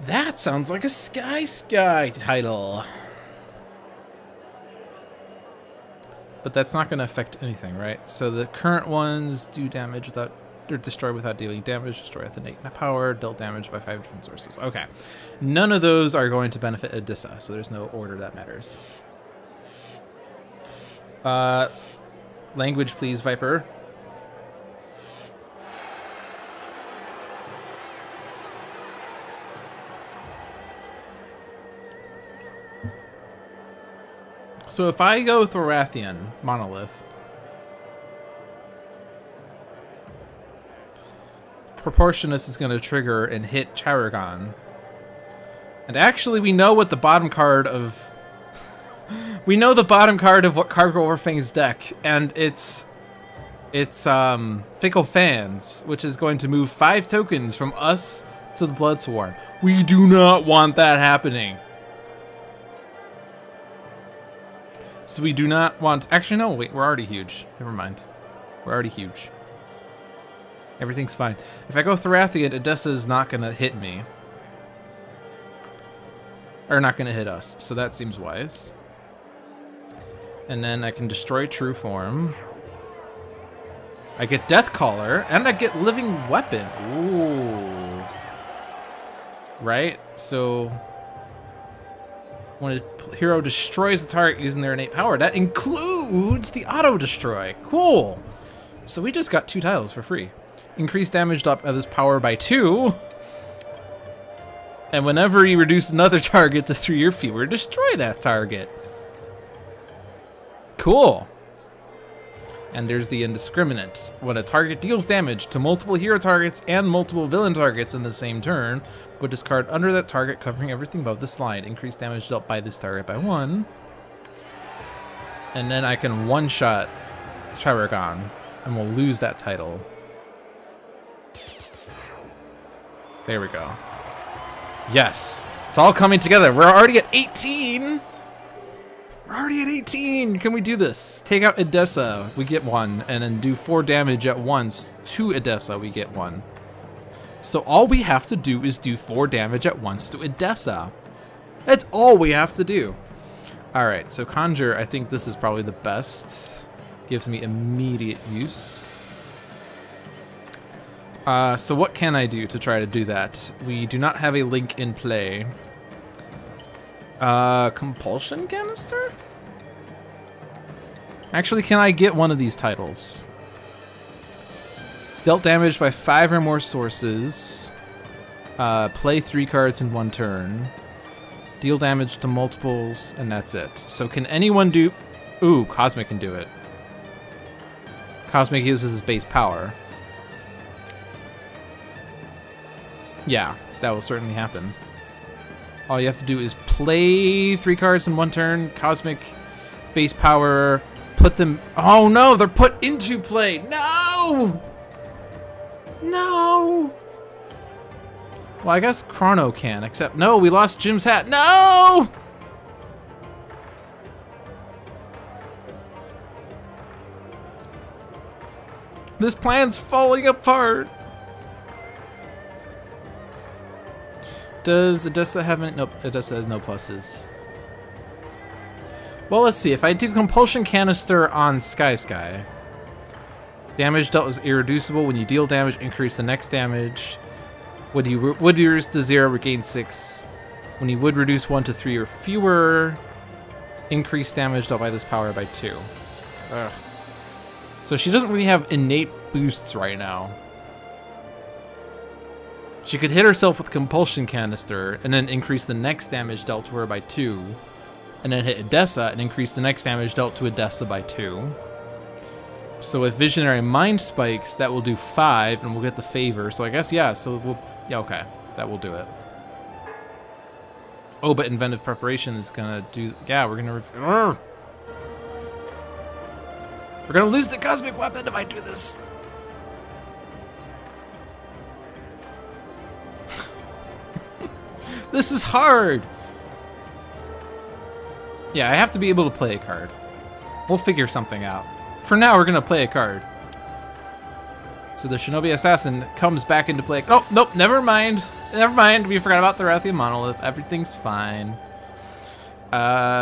That sounds like a Sky title. But that's not gonna affect anything, right? So the current ones do damage without, or destroy without dealing damage, destroy with innate power, dealt damage by 5 different sources. Okay. None of those are going to benefit Edissa, so there's no order that matters. Language, please, Viper. So if I go Thorathian Monolith, Proportionist is going to trigger and hit Tarragon. And actually, we know what the bottom card of... We know the bottom card of what Kaargra Warfang's deck, and it's Fickle Fans, which is going to move 5 tokens from us to the Bloodsworn. We do not want that happening. So we do not want... Actually, no, wait, we're already huge. Never mind. We're already huge. Everything's fine. If I go Thorathian, Edessa is not going to hit me. Or not going to hit us, so that seems wise. And then I can destroy True Form. I get Deathcaller, and I get Living Weapon. Ooh. Right? So... when a hero destroys the target using their innate power, that includes the auto-destroy. Cool! So we just got 2 titles for free. Increase damage up of this power by 2. And whenever you reduce another target to 3 or fewer, destroy that target. Cool. And there's the Indiscriminate. When a target deals damage to multiple hero targets and multiple villain targets in the same turn, put this card under that target, covering everything above this line. Increase damage dealt by this target by 1. And then I can one-shot Tarragon, and we'll lose that title. There we go. Yes. It's all coming together. We're already at 18! We're already at 18! Can we do this? Take out Edessa, we get 1, and then do 4 damage at once to Edessa, we get 1. So all we have to do is do 4 damage at once to Edessa. That's all we have to do. Alright, so Conjure, I think this is probably the best. Gives me immediate use. So what can I do to try to do that? We do not have a link in play. Compulsion Canister? Actually, can I get one of these titles? Dealt damage by 5 or more sources. Play 3 cards in 1 turn. Deal damage to multiples, and that's it. So can anyone do... Ooh, Cosmic can do it. Cosmic uses his base power. Yeah, that will certainly happen. All you have to do is play 3 cards in 1 turn, Cosmic, base power, put them... Oh no, they're put into play! No! No! Well, I guess Chrono can, except... No, we lost Jim's hat. No! This plan's falling apart. Does Odessa have any? Nope, Odessa has no pluses. Well, let's see. If I do Compulsion Canister on Sky, damage dealt is irreducible. When you deal damage, increase the next damage. When you would reduce to 0, regain 6. When you would reduce 1 to 3 or fewer, increase damage dealt by this power by 2. Ugh. So she doesn't really have innate boosts right now. She could hit herself with Compulsion Canister and then increase the next damage dealt to her by 2. And then hit Odessa and increase the next damage dealt to Odessa by 2. So with Visionary Mind Spikes, that will do 5 and we'll get the favor. So I guess, yeah, so we'll... Yeah, okay. That will do it. Oh, but Inventive Preparation is gonna do... Yeah, we're gonna... We're gonna lose the Cosmic Weapon if I do this. This is hard. Yeah, I have to be able to play a card. We'll figure something out. For now, we're gonna play a card. So the Shinobi Assassin comes back into play. Oh, nope, never mind. Never mind, we forgot about the Rathian Monolith. Everything's fine.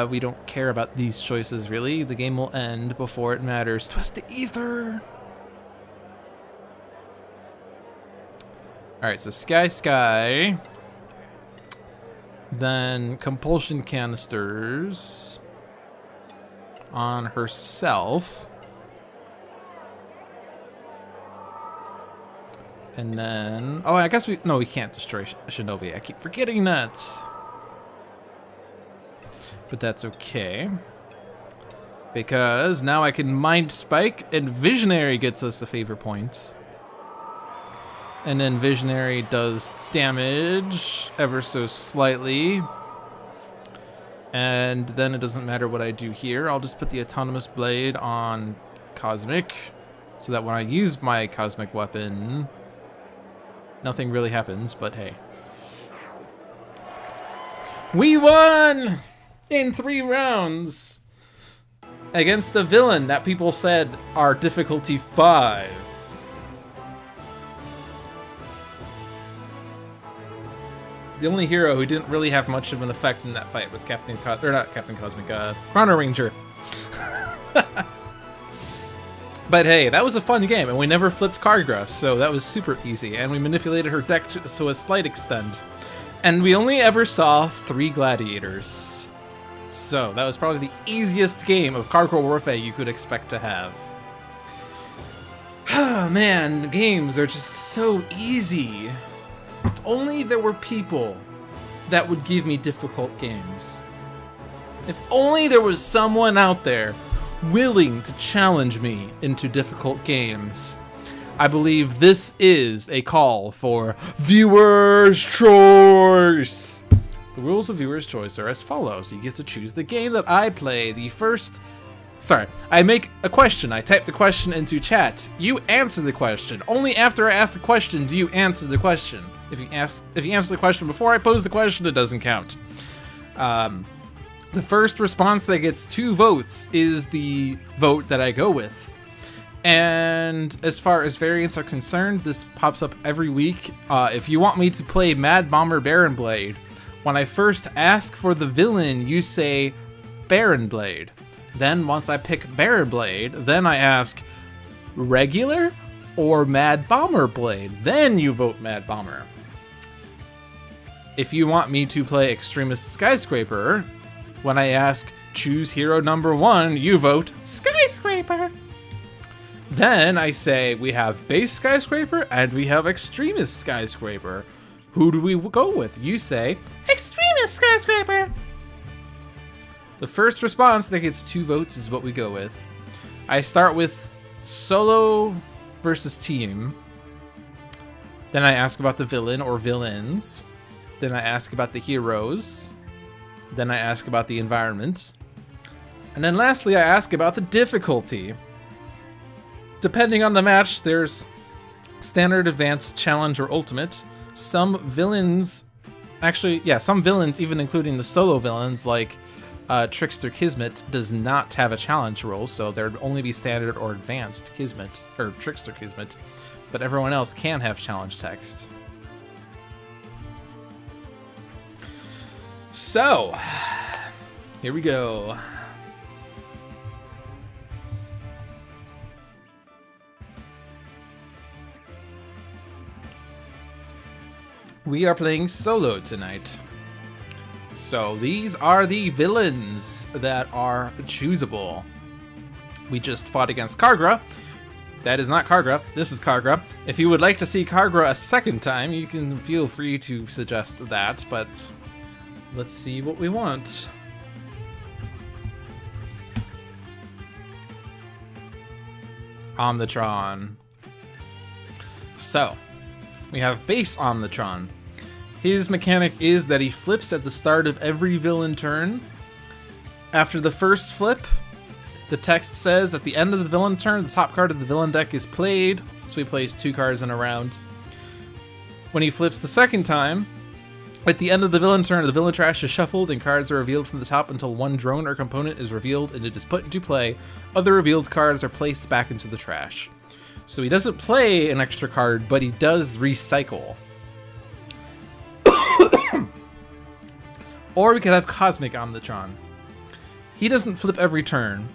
We don't care about these choices, really. The game will end before it matters. Twist the Ether! Alright, so Sky. Then Compulsion Canisters on herself. And then... Oh, I guess we... No, we can't destroy Shinobi. I keep forgetting that. But that's okay. Because now I can Mind Spike, and Visionary gets us a favor point. And then Visionary does damage ever so slightly. And then it doesn't matter what I do here. I'll just put the Autonomous Blade on Cosmic, so that when I use my Cosmic Weapon, nothing really happens, but hey. We won! In 3 rounds! Against the villain that people said are difficulty 5. The only hero who didn't really have much of an effect in that fight was Chrono-Ranger. But hey, that was a fun game, and we never flipped Kaargra, so that was super easy, and we manipulated her deck to a slight extent. And we only ever saw 3 gladiators. So that was probably the easiest game of Kaargra Warfang you could expect to have. Man, games are just so easy. If only there were people that would give me difficult games. If only there was someone out there willing to challenge me into difficult games. I believe this is a call for Viewer's Choice. The rules of Viewer's Choice are as follows. You get to choose the game that I play. I make a question. I type the question into chat. You answer the question. Only after I ask the question do you answer the question. If you answer the question before I pose the question, it doesn't count. The first response that gets 2 votes is the vote that I go with. And as far as variants are concerned, this pops up every week. If you want me to play Mad Bomber Baron Blade, when I first ask for the villain, you say Baron Blade. Then once I pick Baron Blade, then I ask regular or Mad Bomber Blade. Then you vote Mad Bomber. If you want me to play Extremist Skyscraper, when I ask choose hero number 1, you vote Skyscraper. Then I say we have base Skyscraper and we have Extremist Skyscraper. Who do we go with? You say Extremist Skyscraper. The first response that gets 2 votes is what we go with. I start with solo versus team. Then I ask about the villain or villains. Then I ask about the heroes. Then I ask about the environment. And then lastly, I ask about the difficulty. Depending on the match, there's standard, advanced, challenge, or ultimate. Some villains, some villains, even including the solo villains like Trickster Kismet, does not have a challenge role, so there'd only be standard or advanced Kismet, or Trickster Kismet, but everyone else can have challenge text. So, here we go. We are playing solo tonight. So these are the villains that are choosable. We just fought against Kaargra. That is not Kaargra, this is Kaargra. If you would like to see Kaargra a second time, you can feel free to suggest that, but let's see what we want. Omnitron. So, we have base Omnitron. His mechanic is that he flips at the start of every villain turn. After the first flip, the text says at the end of the villain turn, the top card of the villain deck is played. So he plays 2 cards in a round. When he flips the second time, at the end of the villain turn, the villain trash is shuffled and cards are revealed from the top until one drone or component is revealed and it is put into play. Other revealed cards are placed back into the trash. So he doesn't play an extra card, but he does recycle. Or we could have Cosmic Omnitron. He doesn't flip every turn.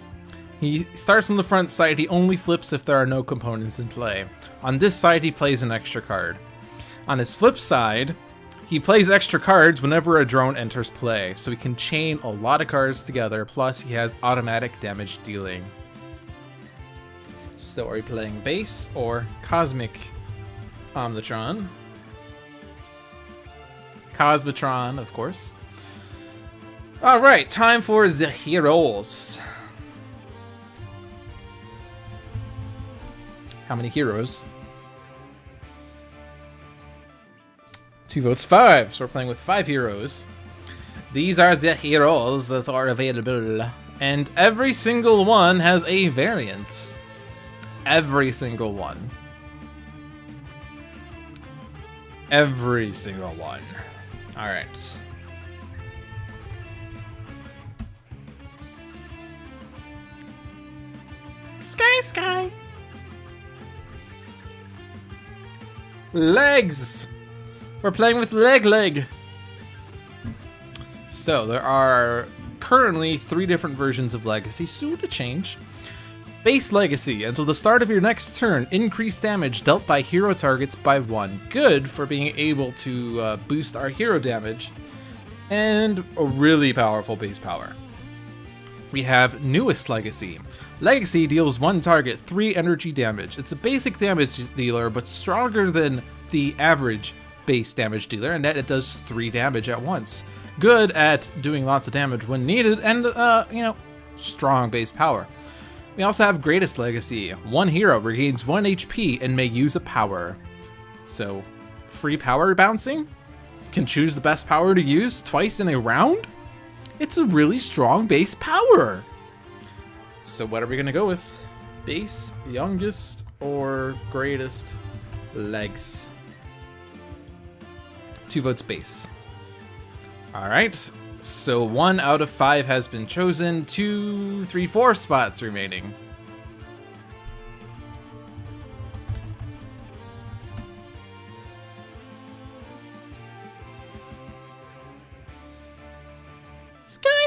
He starts on the front side, he only flips if there are no components in play. On this side, he plays an extra card. On his flip side, he plays extra cards whenever a drone enters play, so he can chain a lot of cards together, plus he has automatic damage dealing. So are we playing base or Cosmic Omnitron? Cosmotron, of course. Alright, time for the heroes. How many heroes? 2 votes, 5. So we're playing with 5 heroes. These are the heroes that are available. And every single one has a variant. Every single one. Every single one. Alright. Sky. Legs! We're playing with leg. So there are currently 3 different versions of Legacy, soon to change. Base Legacy. Until the start of your next turn, increase damage dealt by hero targets by 1. Good for being able to boost our hero damage. And a really powerful base power. We have Newest Legacy. Legacy deals 1 target 3 energy damage. It's a basic damage dealer, but stronger than the average base damage dealer, and that it does 3 damage at once. Good at doing lots of damage when needed, and, strong base power. We also have Greatest Legacy. 1 hero regains 1 HP and may use a power. So, free power bouncing? Can choose the best power to use twice in a round? It's a really strong base power. So what are we gonna go with? Base, youngest, or greatest legs? 2 votes base. Alright, so 1 out of 5 has been chosen. 2, 3, 4 spots remaining.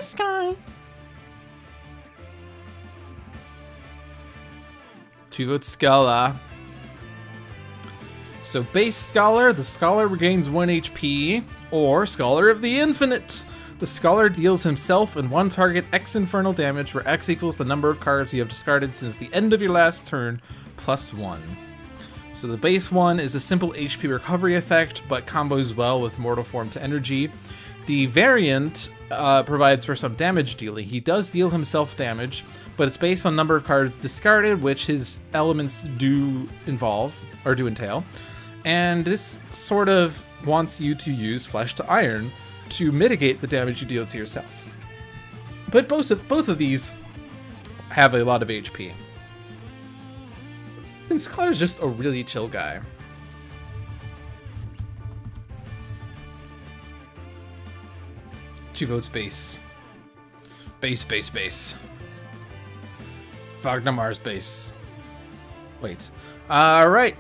Sky. 2 votes Scala. So base Scholar, the Scholar regains 1 HP, or Scholar of the Infinite. The Scholar deals himself and 1 target X infernal damage, where X equals the number of cards you have discarded since the end of your last turn, plus 1. So the base one is a simple HP recovery effect, but combos well with Mortal Form to Energy. The variant provides for some damage dealing. He does deal himself damage, but it's based on number of cards discarded, which his elements do involve, or do entail. And this sort of wants you to use Flesh to Iron to mitigate the damage you deal to yourself. But both of these have a lot of HP. And Scholar's just a really chill guy. Two votes base. Base. Wagner Mars base. Wait. Alright.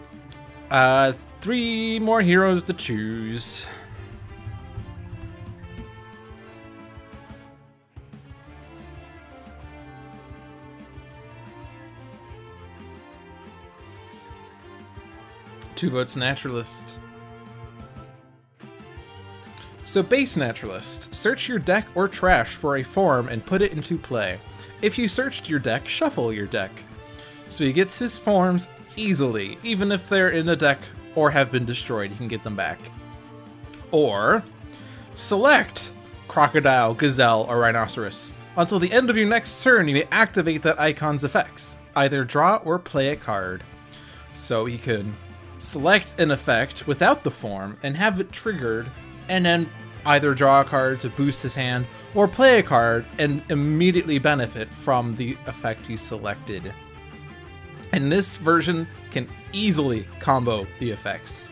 3 more heroes to choose. Two votes Naturalist. So base Naturalist. Search your deck or trash for a form and put it into play. If you searched your deck, shuffle your deck. So he gets his forms easily, even if they're in a deck or have been destroyed, he can get them back. Or select Crocodile, Gazelle, or Rhinoceros. Until the end of your next turn, you may activate that icon's effects. Either draw or play a card. So he can select an effect without the form and have it triggered, and then either draw a card to boost his hand or play a card and immediately benefit from the effect he selected. And this version can easily combo the effects.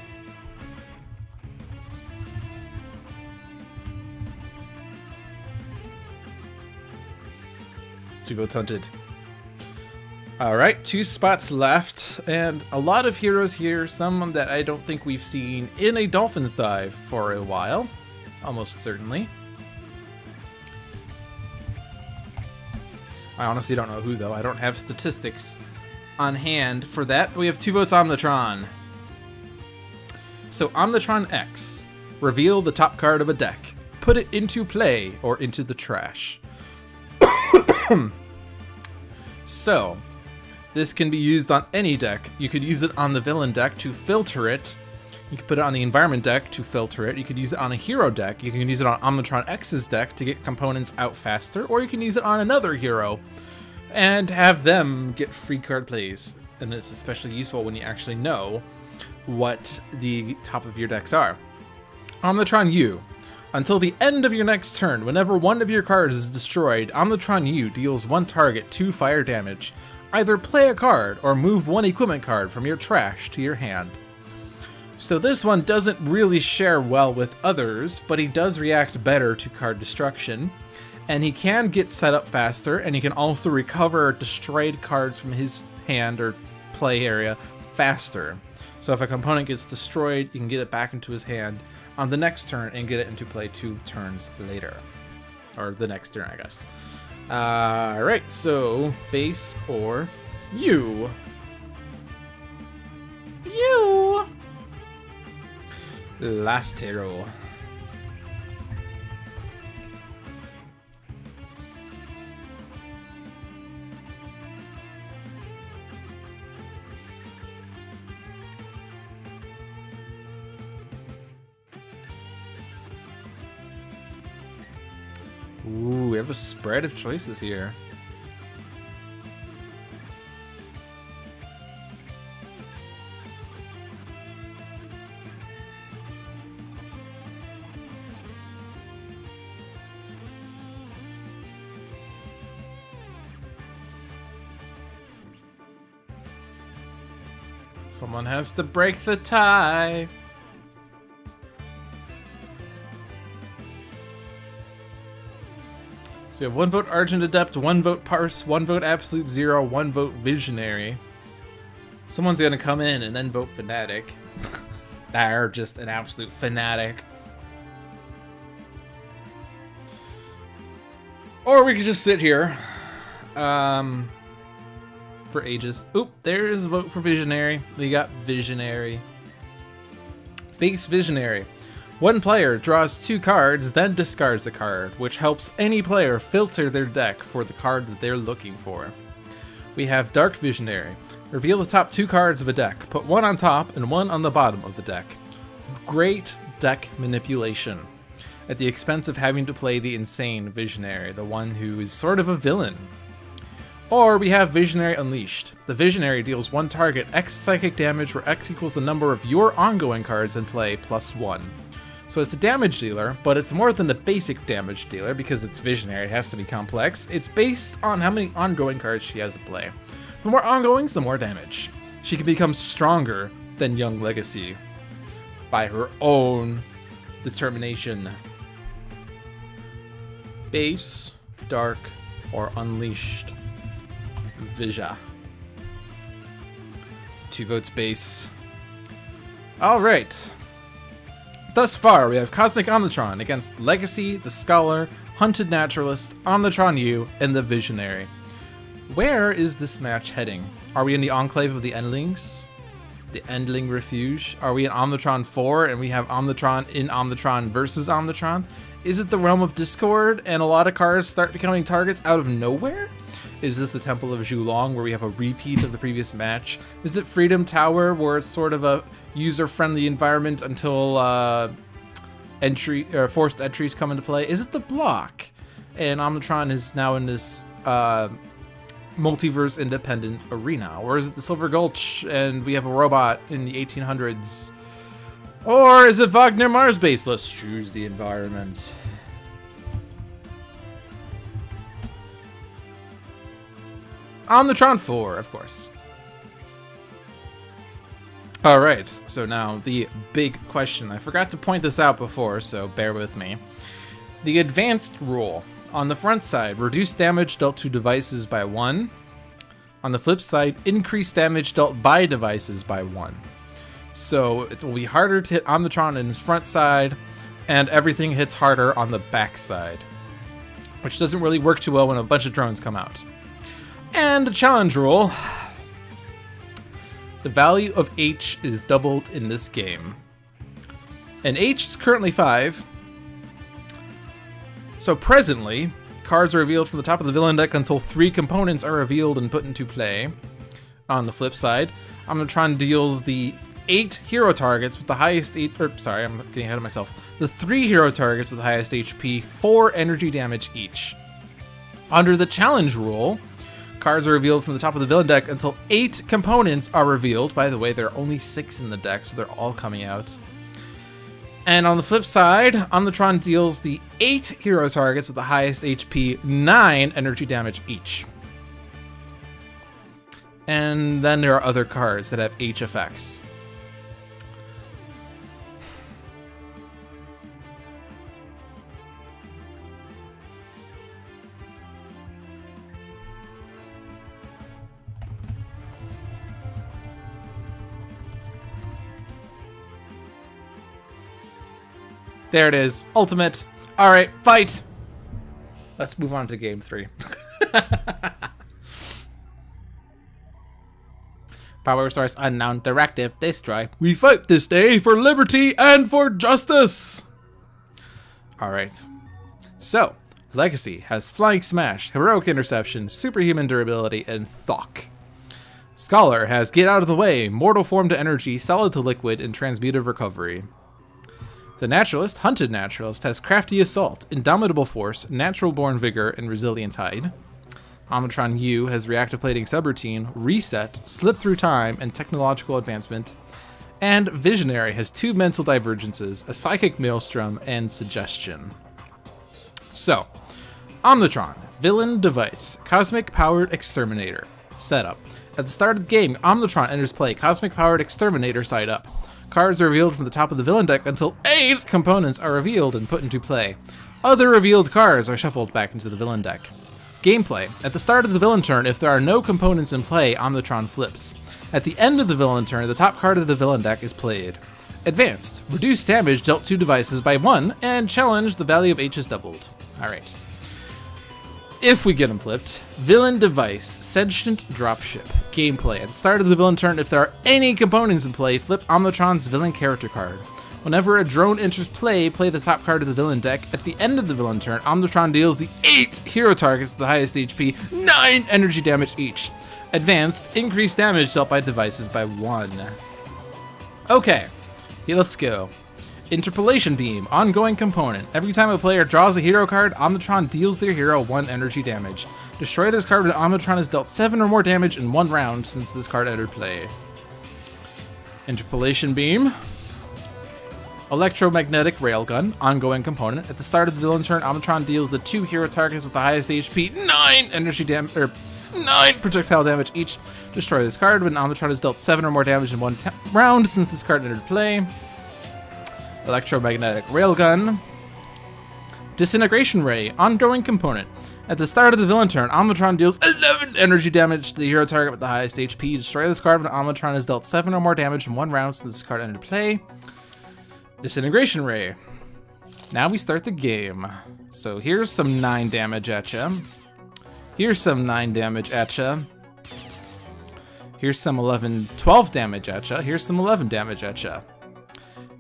Two votes hunted. Alright, 2 spots left, and a lot of heroes here, some that I don't think we've seen in a Dolphins dive for a while. Almost certainly. I honestly don't know who, though. I don't have statistics on hand for that, but we have 2 votes Omnitron. So Omnitron X. Reveal the top card of a deck. Put it into play or into the trash. So this can be used on any deck. You could use it on the villain deck to filter it. You could put it on the environment deck to filter it. You could use it on a hero deck. You can use it on Omnitron X's deck to get components out faster, or you can use it on another hero and have them get free card plays. And it's especially useful when you actually know what the top of your decks are. Omnitron-U. Until the end of your next turn, whenever one of your cards is destroyed, Omnitron-U deals one target 2 fire damage. Either play a card or move one equipment card from your trash to your hand. So this one doesn't really share well with others, but he does react better to card destruction. And he can get set up faster, and he can also recover destroyed cards from his hand or play area faster. So if a component gets destroyed, you can get it back into his hand on the next turn and get it into play 2 turns later. Or the next turn, I guess. Alright, so base or U. U! Last hero. Ooh, we have a spread of choices here. Someone has to break the tie. So you have 1 vote Argent Adept, 1 vote Parse, 1 vote Absolute Zero, 1 vote Visionary. Someone's gonna come in and then vote Fanatic. They're just an absolute fanatic. Or we could just sit here for ages. Oop, there's a vote for Visionary. We got Visionary. Base Visionary. 1 player draws 2 cards, then discards a card, which helps any player filter their deck for the card that they're looking for. We have Dark Visionary. Reveal the top 2 cards of a deck. Put one on top and one on the bottom of the deck. Great deck manipulation. At the expense of having to play the insane Visionary, the one who is sort of a villain. Or we have Visionary Unleashed. The Visionary deals one target X psychic damage where X equals the number of your ongoing cards in play plus 1. So it's a damage dealer, but it's more than a basic damage dealer because it's Visionary, it has to be complex. It's based on how many ongoing cards she has to play. The more ongoings, the more damage. She can become stronger than Young Legacy by her own determination. Base, Dark, or Unleashed. Visha. 2 votes base. Alright. Thus far, we have Cosmic Omnitron against Legacy, the Scholar, Hunted Naturalist, Omnitron-U, and the Visionary. Where is this match heading? Are we in the Enclave of the Endlings? The Endling Refuge? Are we in Omnitron 4 and we have Omnitron in Omnitron versus Omnitron? Is it the Realm of Discord and a lot of cards start becoming targets out of nowhere? Is this the Temple of Zhulong where we have a repeat of the previous match? Is it Freedom Tower where it's sort of a user-friendly environment until forced entries come into play? Is it the Block? And Omnitron is now in this multiverse independent arena? Or is it the Silver Gulch and we have a robot in the 1800s? Or is it Wagner Mars base? Let's choose the environment. Omnitron 4, of course. Alright, so now the big question. I forgot to point this out before, so bear with me. The advanced rule. On the front side, reduce damage dealt to devices by 1. On the flip side, increase damage dealt by devices by 1. So it will be harder to hit Omnitron in his front side, and everything hits harder on the back side. Which doesn't really work too well when a bunch of drones come out. And the challenge rule. The value of H is doubled in this game. And H is currently 5. So presently, cards are revealed from the top of the villain deck until 3 components are revealed and put into play. On the flip side, Omnitron deals the 8 hero targets with the highest sorry, I'm getting ahead of myself. The 3 hero targets with the highest HP, 4 energy damage each. Under the challenge rule, cards are revealed from the top of the villain deck until 8 components are revealed. By the way, there are only 6 in the deck, so they're all coming out. And on the flip side, Omnitron deals the 8 hero targets with the highest HP, 9 energy damage each. And then there are other cards that have H effects. There it is. Ultimate. All right, fight. Let's move on to game 3. Power source unknown. Directive destroy. We fight this day for liberty and for justice. All right. So, Legacy has Flying Smash, Heroic Interception, Superhuman Durability, and Thok. Scholar has Get Out of the Way, Mortal Form to Energy, Solid to Liquid, and Transmutive Recovery. The Naturalist, Hunted Naturalist, has Crafty Assault, Indomitable Force, Natural Born Vigor, and Resilient Hide. Omnitron-U has Reactive Plating Subroutine, Reset, Slip Through Time, and Technological Advancement. And Visionary has 2 Mental Divergences, a Psychic Maelstrom, and Suggestion. So, Omnitron, Villain Device, Cosmic Powered Exterminator. Setup. At the start of the game, Omnitron enters play Cosmic Powered Exterminator side up. Cards are revealed from the top of the villain deck until 8 components are revealed and put into play. Other revealed cards are shuffled back into the villain deck. Gameplay. At the start of the villain turn, if there are no components in play, Omnitron flips. At the end of the villain turn, the top card of the villain deck is played. Advanced. Reduce damage dealt to devices by 1, and challenge, the value of H is doubled. Alright. If we get them flipped, Villain Device, Sentient Dropship. Gameplay. At the start of the villain turn, if there are any components in play, flip Omnitron's villain character card. Whenever a drone enters play the top card of the villain deck. At the end of the villain turn, Omnitron deals the 8 hero targets with the highest HP, 9 energy damage each. Advanced, increased damage dealt by devices by 1. Okay, yeah, let's go. Interpolation Beam, ongoing component. Every time a player draws a hero card, Omnitron deals their hero 1 energy damage. Destroy this card when Omnitron has dealt 7 or more damage in 1 round since this card entered play. Interpolation Beam. Electromagnetic Railgun, ongoing component. At the start of the villain turn, Omnitron deals the 2 hero targets with the highest HP 9 energy damage, or 9 projectile damage each. Destroy this card when Omnitron has dealt 7 or more damage in 1 round since this card entered play. Electromagnetic Railgun. Disintegration Ray, ongoing component. At the start of the villain turn, Omnitron deals 11 energy damage to the hero target with the highest HP. Destroy this card when Omnitron has dealt 7 or more damage in 1 round since this card entered play. Disintegration Ray. Now we start the game. So here's some 9 damage at ya. Here's some 9 damage at ya. Here's some 12 damage at ya. Here's some 11 damage at ya.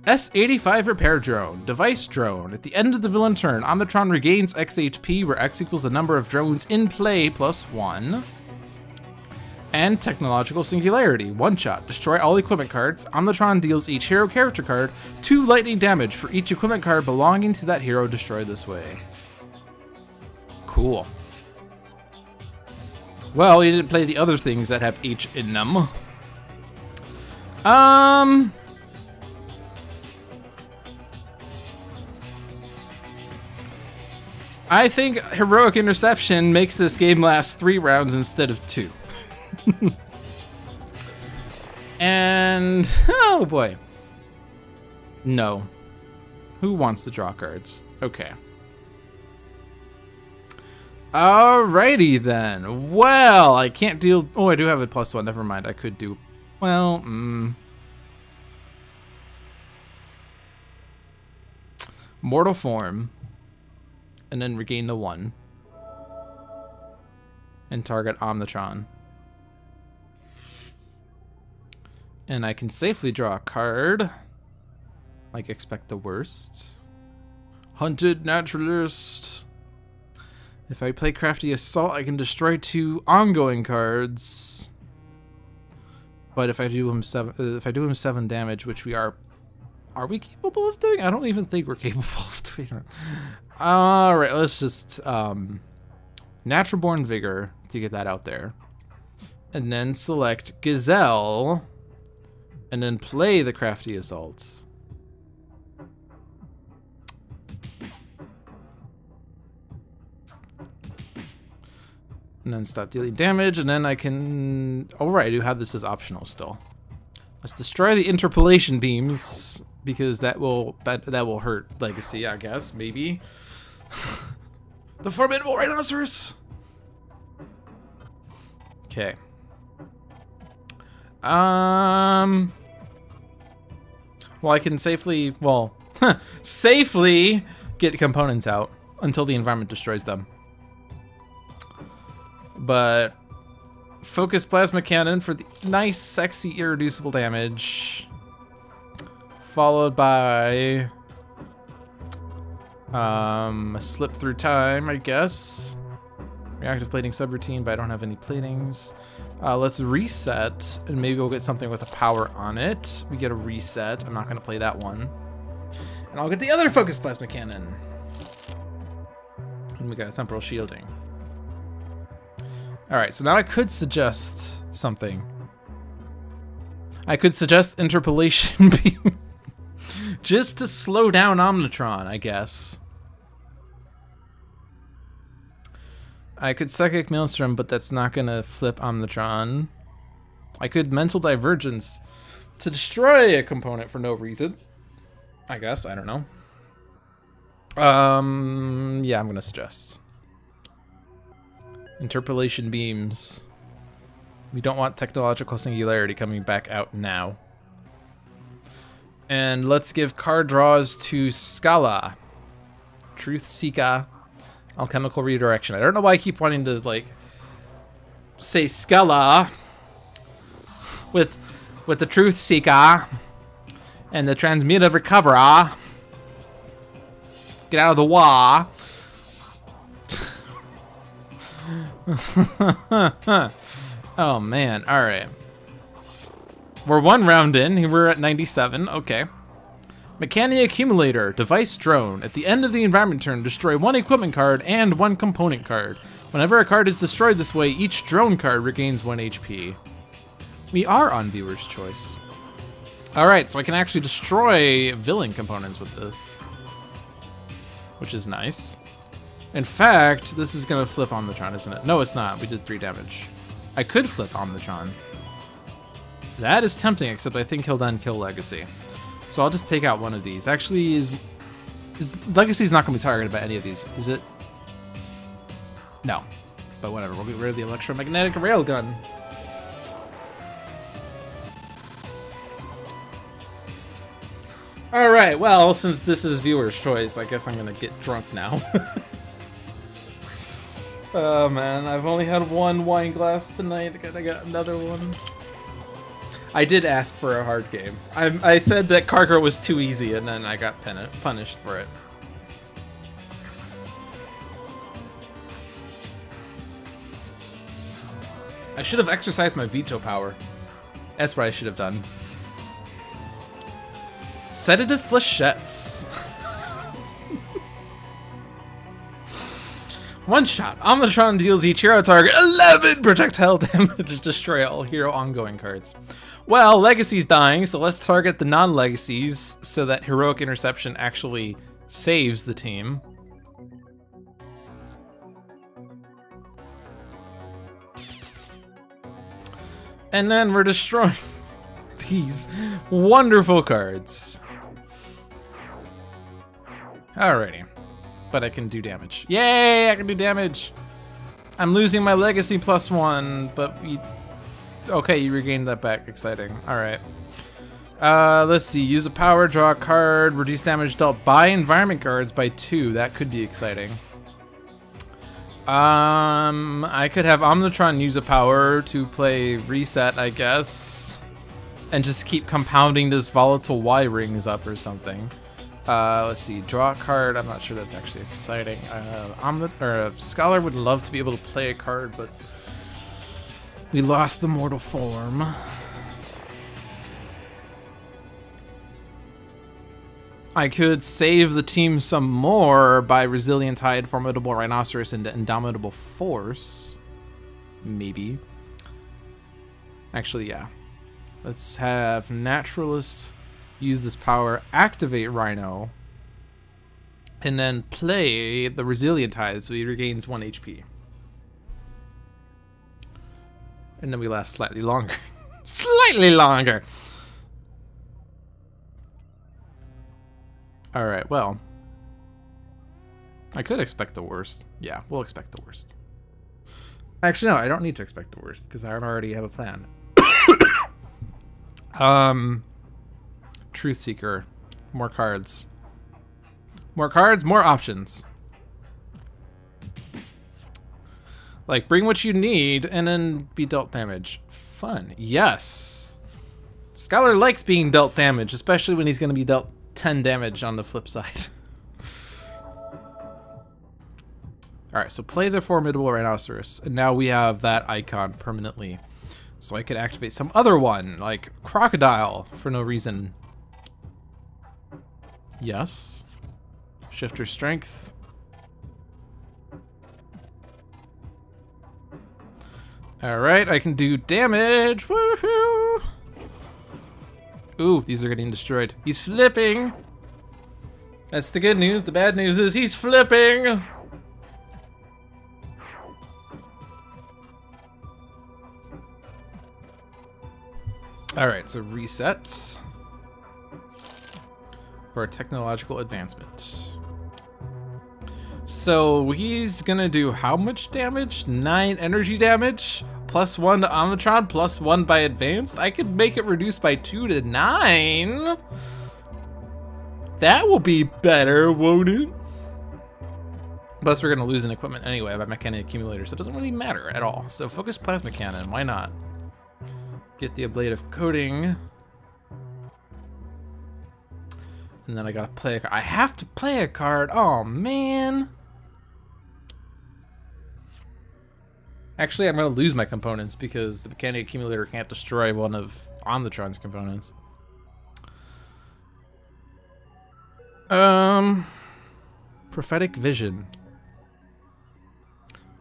S-85 Repair Drone, Device Drone. At the end of the villain turn, Omnitron regains X HP, where X equals the number of drones in play plus 1. And Technological Singularity, one shot. Destroy all equipment cards. Omnitron deals each hero character card 2 lightning damage for each equipment card belonging to that hero destroyed this way. Cool. Well, you didn't play the other things that have H in them. I think Heroic Interception makes this game last 3 rounds instead of 2. And, oh boy. No. Who wants to draw cards? Okay. Alrighty then. Well, I can't deal, oh, I do have a +1, never mind. I could do, well, Mortal Form. And then regain the 1. And target Omnitron. And I can safely draw a card. Like, expect the worst. Hunted Naturalist. If I play Crafty Assault, I can destroy 2 ongoing cards. But if I do him 7 damage, which we are we capable of doing? I don't even think we're capable of doing it. All right, let's just Natural Born Vigor to get that out there, and then select Gazelle, and then play the Crafty Assault. And then stop dealing damage, and then I can. Oh right, I do have this as optional still. Let's destroy the interpolation beams because that will hurt Legacy, I guess, maybe. The Formidable Rhinoceros. Okay. Well, I can safely, safely get components out until the environment destroys them. But focus Plasma Cannon for the nice, sexy, irreducible damage, followed by Slip Through Time, I guess. Reactive Plating subroutine, but I don't have any platings. Let's reset, and maybe we'll get something with a power on it. We get a reset. I'm not going to play that one. And I'll get the other Focus Plasma Cannon. And we got a Temporal Shielding. Alright, so now I could suggest something. I could suggest Interpolation Beam. Just to slow down Omnitron, I guess. I could Psychic Maelstrom, but that's not gonna flip Omnitron. I could Mental Divergence to destroy a component for no reason. I guess, I don't know. Yeah, I'm gonna suggest Interpolation Beams. We don't want Technological Singularity coming back out now. And let's give card draws to Scala. Truth Seeker. Alchemical Redirection. I don't know why I keep wanting to, say Scala with the Truth Seeker and the Transmutive Recoverer. Get out of the wa. Oh man, alright. We're 1 round in, we're at 97, okay. Mechani Accumulator, Device Drone. At the end of the environment turn, destroy 1 equipment card and 1 component card. Whenever a card is destroyed this way, each drone card regains 1 HP. We are on viewer's choice. Alright, so I can actually destroy villain components with this, which is nice. In fact, this is gonna flip Omnitron, isn't it? No, it's not. We did 3 damage. I could flip Omnitron. That is tempting, except I think he'll then kill Legacy. So I'll just take out one of these. Actually, is Legacy's not gonna be targeted by any of these, is it? No. But whatever, we'll get rid of the electromagnetic railgun. Alright, well, since this is viewer's choice, I guess I'm gonna get drunk now. Oh man, I've only had 1 wine glass tonight. I got another one. I did ask for a hard game. I said that Kaargra was too easy, and then I got punished for it. I should have exercised my veto power. That's what I should have done. Sedative Flechettes. One shot. Omnitron deals each hero target 11 projectile damage to destroy all hero ongoing cards. Well, Legacy's dying, so let's target the non-Legacies so that Heroic Interception actually saves the team. And then we're destroying these wonderful cards. Alrighty. But I can do damage. Yay, I can do damage. I'm losing my Legacy +1, but we... Okay, you regained that back. Exciting. Alright. Let's see. Use a power, draw a card, reduce damage dealt by environment cards by 2. That could be exciting. I could have Omnitron use a power to play Reset, I guess. And just keep compounding this volatile Y rings up or something. Let's see, draw a card. I'm not sure that's actually exciting. Scholar would love to be able to play a card, but we lost the mortal form. I could save the team some more by Resilient Tide, Formidable Rhinoceros, and Indomitable Force. Maybe. Actually, yeah. Let's have Naturalist use this power, activate Rhino, and then play the Resilient Tide so he regains 1 HP. And then we last slightly longer. Slightly longer! Alright, well. I could expect the worst. Yeah, we'll expect the worst. Actually, no, I don't need to expect the worst, because I already have a plan. Truth Seeker. More cards. More cards, more options. Like, bring what you need and then be dealt damage. Fun. Yes. Scholar likes being dealt damage, especially when he's going to be dealt 10 damage on the flip side. Alright, so play the Formidable Rhinoceros. And now we have that icon permanently. So I could activate some other one, like Crocodile, for no reason. Yes. Shifter Strength. Alright, I can do damage. Woohoo! Ooh, these are getting destroyed. He's flipping. That's the good news. The bad news is he's flipping. Alright, so resets for a technological advancement. So he's gonna do how much damage? 9 energy damage, +1 to Omnitron, +1 by advanced. I could make it reduce by 2 to 9. That will be better, won't it? Plus we're gonna lose an equipment anyway by Mechanic Accumulator, so it doesn't really matter at all. So focus Plasma Cannon, why not? Get the ablative coating. And then I gotta play a card. I have to play a card. Oh man. Actually, I'm going to lose my components because the mechanic accumulator can't destroy one of Omnitron's components. Prophetic Vision.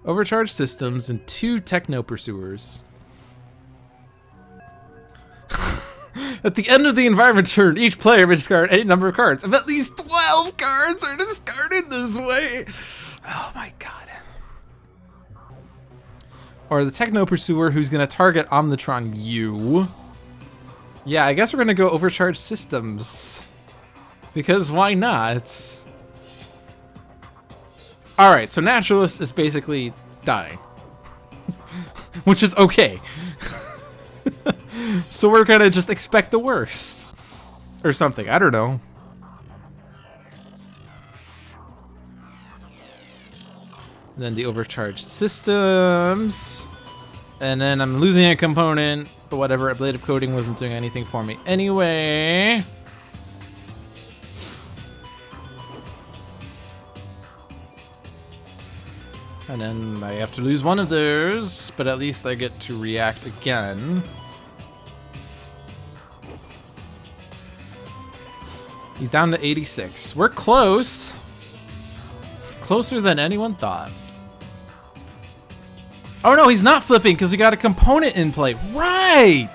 Overcharged systems and 2 techno pursuers. At the end of the environment turn, each player may discard any number of cards. If at least 12 cards are discarded this way. Oh my god. Or the techno pursuer who's going to target Omnitron-U. Yeah, I guess we're going to go overcharged systems. Because why not? Alright, so Naturalist is basically dying. Which is okay. So we're gonna just expect the worst. Or something, I don't know. And then the overcharged systems. And then I'm losing a component, but whatever, ablative coating wasn't doing anything for me anyway. And then I have to lose one of those, but at least I get to react again. He's down to 86. We're close. Closer than anyone thought. Oh no, he's not flipping because we got a component in play. Right!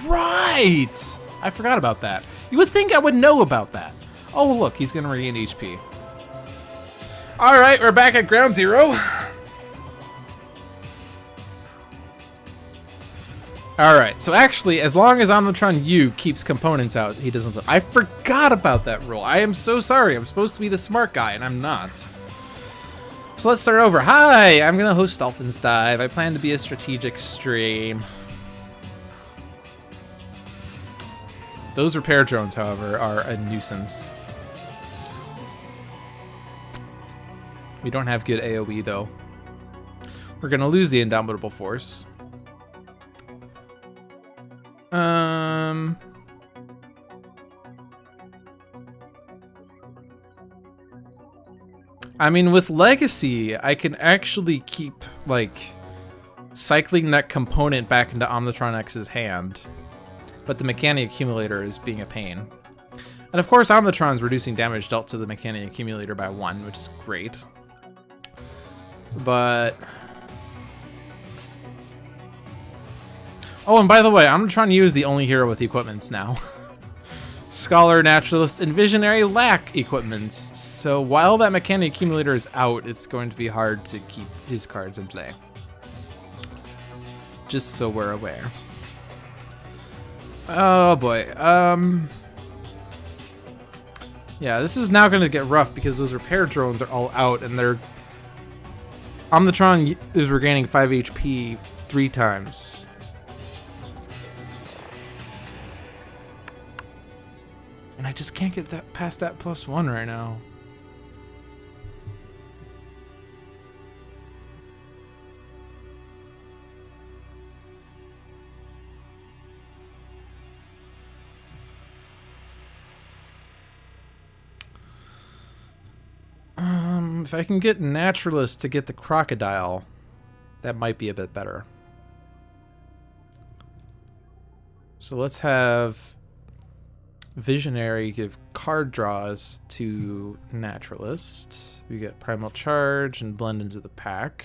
Right! I forgot about that. You would think I would know about that. Oh look, he's gonna regain HP. Alright, we're back at ground zero. Alright, so actually, as long as Omnitron-U keeps components out, he doesn't flip. I forgot about that rule. I am so sorry. I'm supposed to be the smart guy, and I'm not. So let's start over. Hi, I'm gonna host Dolphins Dive. I plan to be a strategic stream. Those repair drones, however, are a nuisance. We don't have good AoE, though. We're gonna lose the Indomitable Force. I mean, with Legacy, I can actually keep, like, cycling that component back into Omnitron X's hand. But the Mechanic Accumulator is being a pain. And of course, Omnitron's reducing damage dealt to the Mechanic Accumulator by 1, which is great. But... oh, and by the way, Omnitron-U is the only hero with equipments now. Scholar, Naturalist, and Visionary lack equipments, so while that Mechanic Accumulator is out, it's going to be hard to keep his cards in play. Just so we're aware. Oh boy, yeah, this is now going to get rough because those repair drones are all out, and they're... Omnitron is regaining 5 HP 3 times. And I just can't get that past that +1 right now. If I can get Naturalist to get the crocodile, that might be a bit better. So let's have Visionary give card draws to Naturalist. We get Primal Charge and blend into the pack.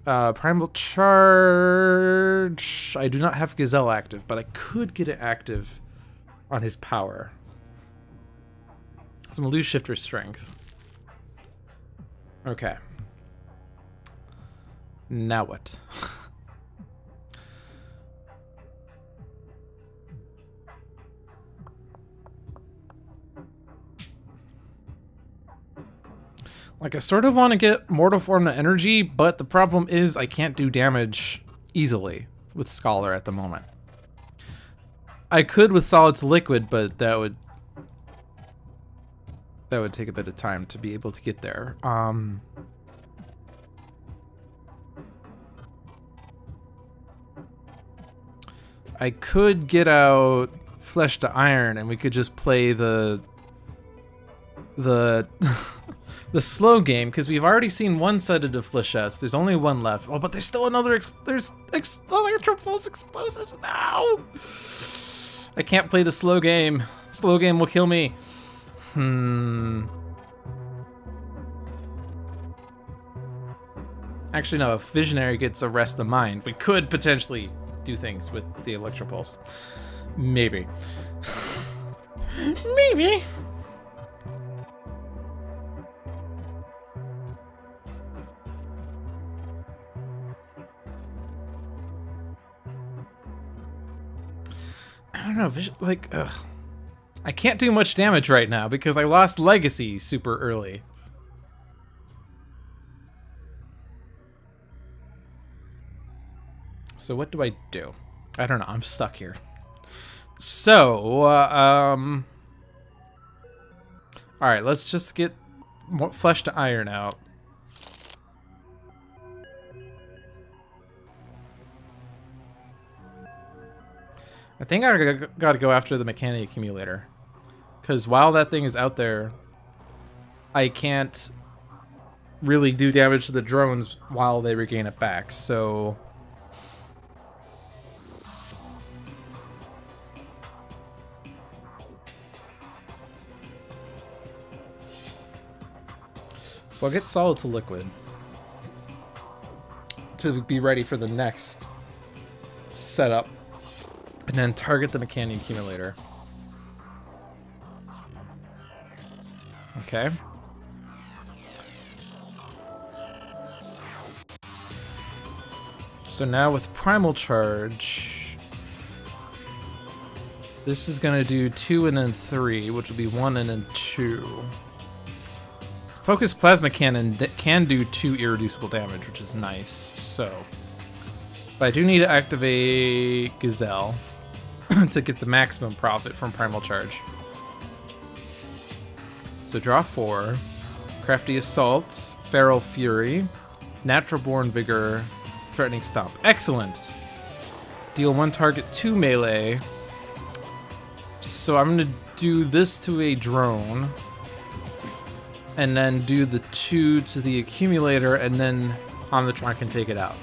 Primal Charge... I do not have Gazelle active, but I could get it active on his power. So I'm going to lose Shifter Strength. Okay. Now what? Like, I sort of want to get Mortal Form to Energy, but the problem is I can't do damage easily with Scholar at the moment. I could with Solid to Liquid, but that would take a bit of time to be able to get there. I could get out Flesh to Iron, and we could just play the the slow game, because we've already seen one set of flechettes. There's only one left. Oh, but there's still another. There's electropulse explosives now. I can't play the slow game. Slow game will kill me. Actually, no. If Visionary gets a rest of mind, we could potentially do things with the electropulse. Maybe. Maybe. I don't know, like, ugh. I can't do much damage right now because I lost Legacy super early. So what do I do? I don't know, I'm stuck here. So, alright, let's just get more flesh to iron out. I think I gotta go after the mechanic accumulator. Because while that thing is out there, I can't really do damage to the drones while they regain it back, so... So I'll get solid to liquid to be ready for the next setup. And then target the mechanic accumulator. Okay. So now with primal charge, this is gonna do 2 and then 3, which will be 1 and then 2. Focus plasma cannon that can do 2 irreducible damage, which is nice. So, but I do need to activate Gazelle to get the maximum profit from primal charge. So draw 4, Crafty Assault, Feral Fury, Natural Born Vigor, Threatening Stomp. Excellent! Deal 1 target 2 melee. So I'm gonna do this to a drone, and then do the 2 to the accumulator, and then Omnitron can take it out.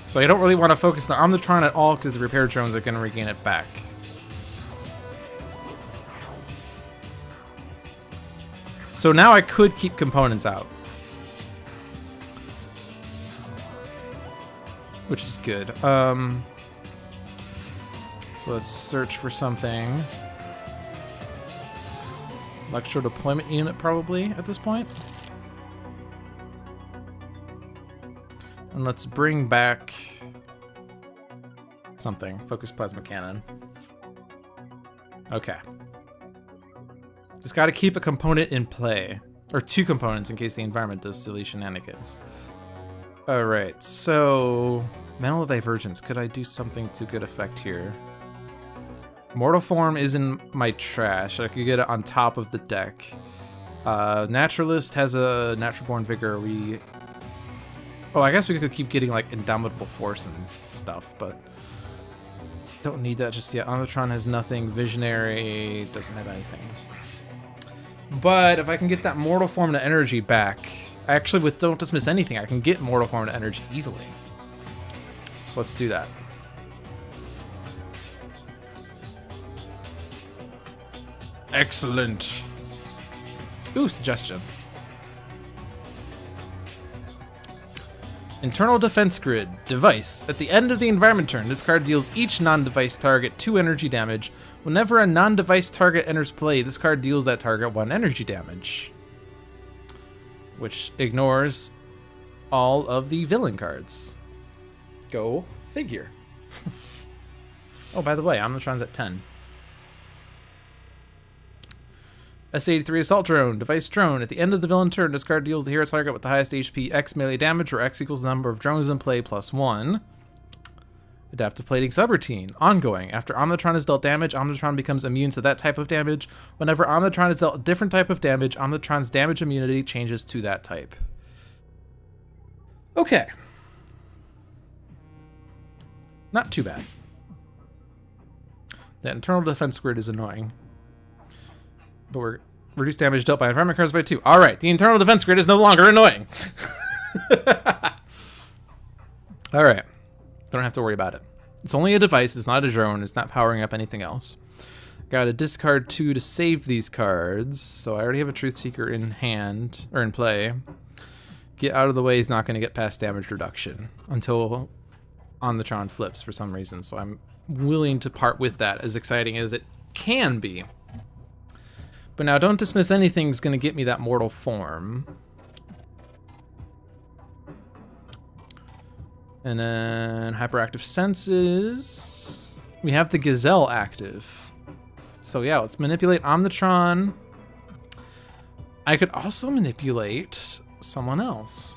So I don't really want to focus on the Omnitron at all because the repair drones are going to regain it back. So now I could keep components out, which is good. So let's search for something. Electro deployment unit probably at this point. And let's bring back something. Focus plasma cannon. Okay. Just gotta keep a component in play. Or 2 components in case the environment does silly shenanigans. Alright, so... Mental Divergence. Could I do something to good effect here? Mortal Form is in my trash. I could get it on top of the deck. Naturalist has a Natural Born Vigor. Oh, I guess we could keep getting like Indomitable Force and stuff, but don't need that just yet. Omnitron has nothing. Visionary doesn't have anything. But if I can get that Mortal Form to energy back, actually with Don't Dismiss Anything, I can get Mortal Form to energy easily. So let's do that. Excellent. Ooh, suggestion. Internal Defense Grid. Device. At the end of the environment turn, this card deals each non-device target 2 energy damage. Whenever a non-device target enters play, this card deals that target 1 energy damage. Which ignores all of the villain cards. Go figure. Oh, by the way, Omnitron's at 10. S-83 Assault Drone. Device Drone. At the end of the villain turn, this card deals the hero target with the highest HP X melee damage, where X equals the number of drones in play plus 1. Adaptive Plating Subroutine. Ongoing. After Omnitron is dealt damage, Omnitron becomes immune to that type of damage. Whenever Omnitron is dealt a different type of damage, Omnitron's damage immunity changes to that type. Okay. Not too bad. The internal defense grid is annoying. But Reduce damage dealt by environment cards by 2. Alright, the internal defense grid is no longer annoying. Alright. Don't have to worry about it. It's only a device, it's not a drone, it's not powering up anything else. Got to discard 2 to save these cards, so I already have a Truth Seeker in hand, or in play. Get out of the way, he's not going to get past damage reduction until Omnitron flips for some reason, so I'm willing to part with that, as exciting as it can be. But now, don't dismiss anything's going to get me that mortal form. And then hyperactive senses. We have the Gazelle active. So yeah, let's manipulate Omnitron. I could also manipulate someone else.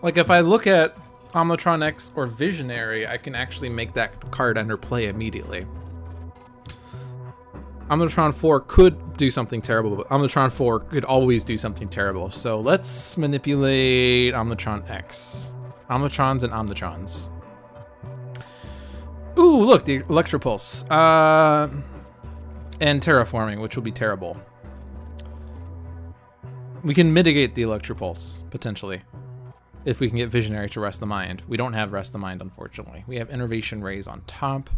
Like if I look at Omnitron X or Visionary, I can actually make that card enter play immediately. Omnitron 4 could do something terrible, but Omnitron 4 could always do something terrible. So let's manipulate Omnitron X. Omnitrons and Omnitrons. Ooh, look, the Electropulse. And Terraforming, which will be terrible. We can mitigate the Electropulse, potentially, if we can get Visionary to Rest the Mind. We don't have Rest the Mind, unfortunately. We have Innervation Rays on top.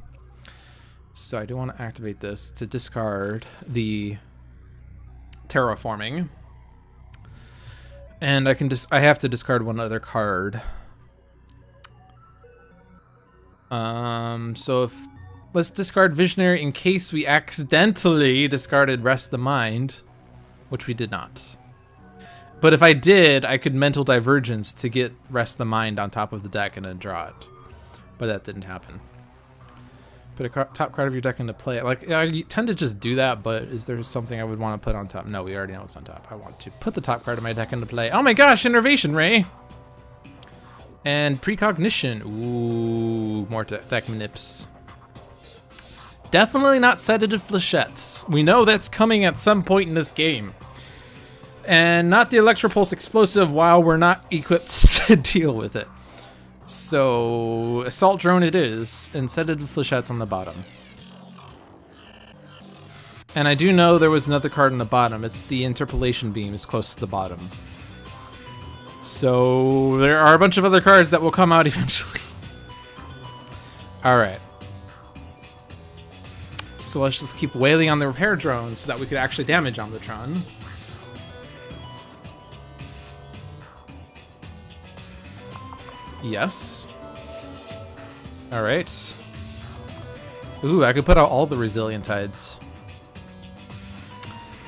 So I do want to activate this to discard the Terraforming. And I have to discard one other card. So let's discard Visionary in case we accidentally discarded Rest the Mind, which we did not. But if I did, I could Mental Divergence to get Rest the Mind on top of the deck and then draw it. But that didn't happen. Put a top card of your deck into play. Like, I tend to just do that, but is there something I would want to put on top? No, we already know what's on top. I want to put the top card of my deck into play. Oh my gosh, Innervation Ray! And Precognition. Ooh, more deck manips. Definitely not Sedative Flechettes. We know that's coming at some point in this game. And not the Electropulse Explosive while we're not equipped to deal with it. So, Assault Drone it is, and Sedative Flechettes on the bottom. And I do know there was another card on the bottom. It's the Interpolation Beam is close to the bottom. So, there are a bunch of other cards that will come out eventually. Alright. So let's just keep wailing on the repair drone so that we could actually damage Omnitron. Yes. Alright. Ooh, I could put out all the Resilient Tides.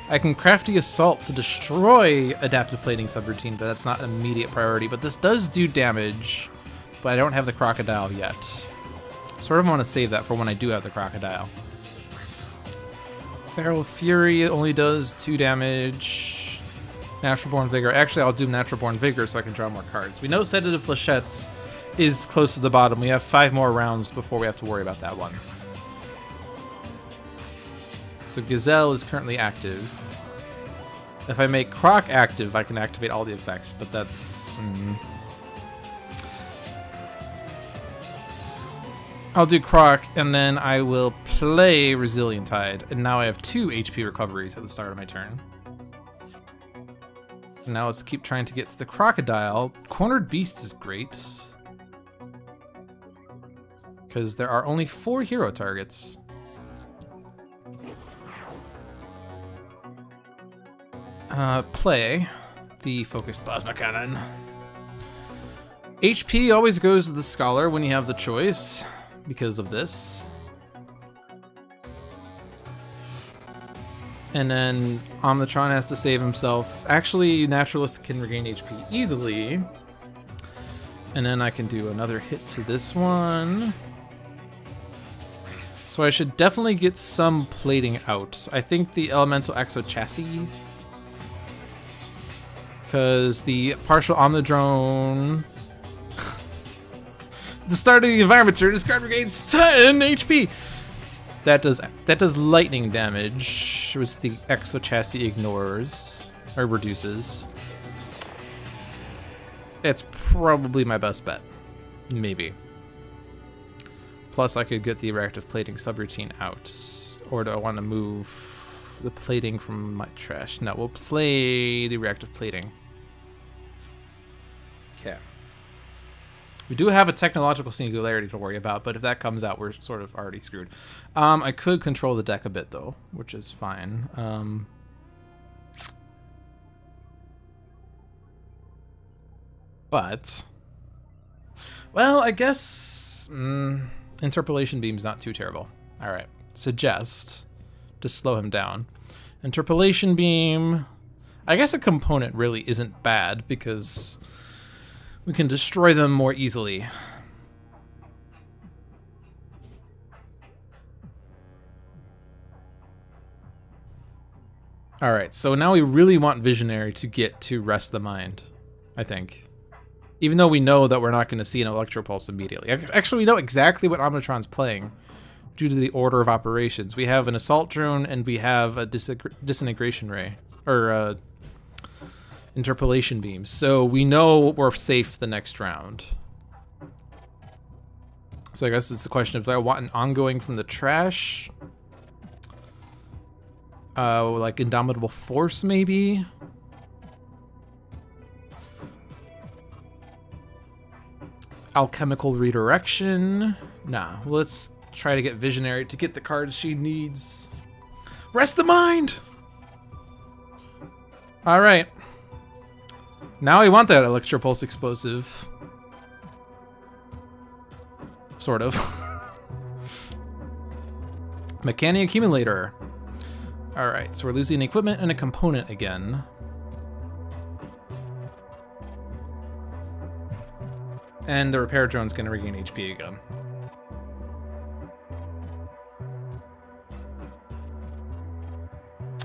I can Crafty Assault to destroy Adaptive Plating Subroutine, but that's not an immediate priority. But this does do damage, but I don't have the Crocodile yet. Sort of want to save that for when I do have the Crocodile. Feral Fury only does 2 damage. Natural Born Vigor. Actually, I'll do Natural Born Vigor so I can draw more cards. We know Sedative Flechettes is close to the bottom. We have 5 more rounds before we have to worry about that one. So Gazelle is currently active. If I make Croc active, I can activate all the effects, but that's... I'll do Croc, and then I will play Resilient Tide, and now I have 2 HP recoveries at the start of my turn. And now let's keep trying to get to the Crocodile. Cornered Beast is great, because there are only 4 hero targets. Play the Focused Plasma Cannon. HP always goes to the Scholar when you have the choice, because of this. And then Omnitron has to save himself. Actually, Naturalist can regain HP easily. And then I can do another hit to this one. So I should definitely get some plating out. I think the Elemental Exo Chassis, because the partial Omnidrone... the start of the environment turn, this card regains 10 HP! That does lightning damage, which the Exo Chassis ignores, or reduces. It's probably my best bet. Maybe. Plus, I could get the reactive plating subroutine out. Or do I want to move the plating from my trash? No, we'll play the reactive plating. Okay. We do have a technological singularity to worry about, but if that comes out, we're sort of already screwed. I could control the deck a bit, though, which is fine. But, well, I guess Interpolation Beam's not too terrible. All right, suggest to slow him down. Interpolation Beam, I guess a component really isn't bad because we can destroy them more easily. All right, so now we really want Visionary to get to Rest the Mind, I think. Even though we know that we're not going to see an Electropulse immediately. Actually, we know exactly what Omnitron's playing due to the order of operations. We have an Assault Drone and we have a Disintegration Ray, or Interpolation Beam. So we know we're safe the next round. So I guess it's a question of, do I want an ongoing from the trash? Like Indomitable Force, maybe? Alchemical Redirection. Nah, let's try to get Visionary to get the cards she needs. Rest the Mind! Alright. Now we want that Electropulse explosive. Sort of. Mechanic Accumulator. Alright, so we're losing equipment and a component again. And the repair drone's gonna regain HP again.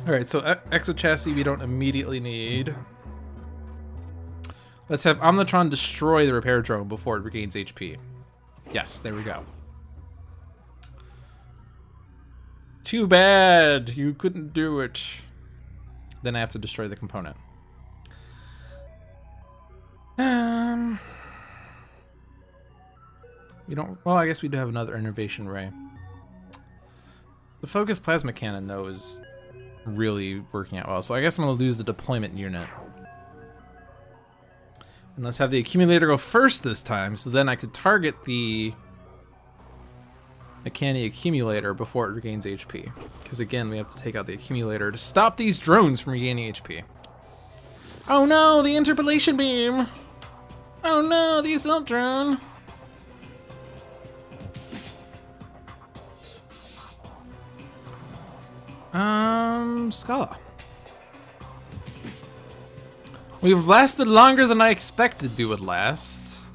Alright, so Exo-Chassis we don't immediately need. Let's have Omnitron destroy the repair drone before it regains HP. Yes, there we go. Too bad, you couldn't do it. Then I have to destroy the component. We don't, well, I guess we do have another Innervation Ray. The Focus Plasma Cannon, though, is really working out well. So I guess I'm going to lose the deployment unit. And let's have the Accumulator go first this time, so then I could target the Mechanic Accumulator before it regains HP. Because again, we have to take out the Accumulator to stop these drones from regaining HP. Oh no, the Interpolation Beam! Oh no, the Assault Drone! Scala. We've lasted longer than I expected we would last,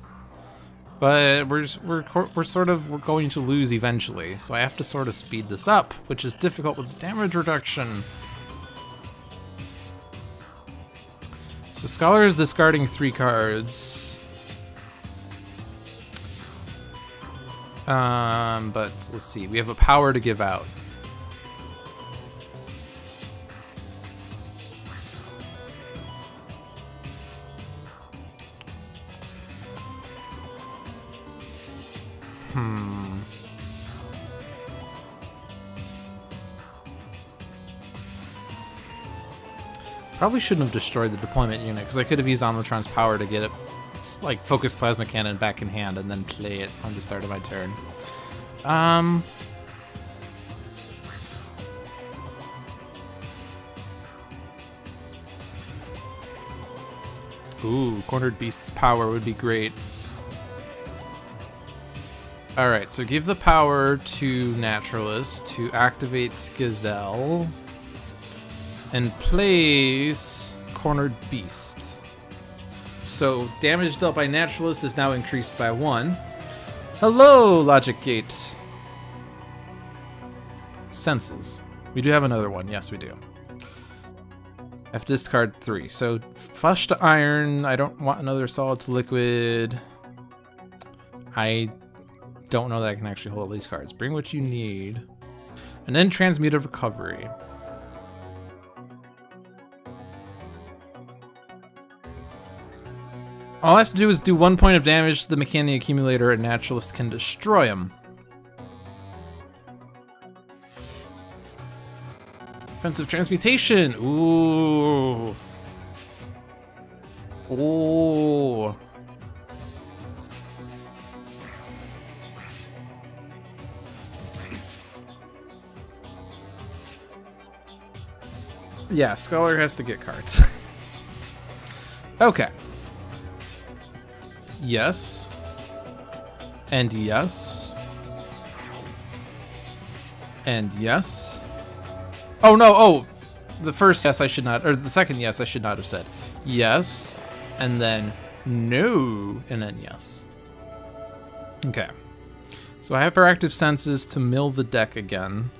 but we're going to lose eventually, so I have to sort of speed this up, which is difficult with damage reduction. So Scholar is discarding 3 cards. But let's see, we have a power to give out. Probably shouldn't have destroyed the deployment unit, because I could have used Omnitron's power to get it, like, Focus Plasma Cannon back in hand and then play it on the start of my turn. Ooh, Cornered Beast's power would be great. Alright, so give the power to Naturalist, who activates Gazelle and plays Cornered Beast. So damage dealt by Naturalist is now increased by 1. Hello, Logic Gate. Senses. We do have another one. Yes, we do. I have to discard 3. So Flush to Iron. I don't want another Solid to Liquid. I don't know that I can actually hold all these cards. Bring what you need. And then Transmutive Recovery. All I have to do is do 1 point of damage to the Mechanic Accumulator and Naturalist can destroy him. Offensive transmutation. Ooh. Ooh. Yeah, Scholar has to get cards. Okay. Yes. And yes. And yes. Oh no, oh! The first yes I should not, or the second yes I should not have said. Yes, and then no, and then yes. Okay. So hyperactive senses to mill the deck again.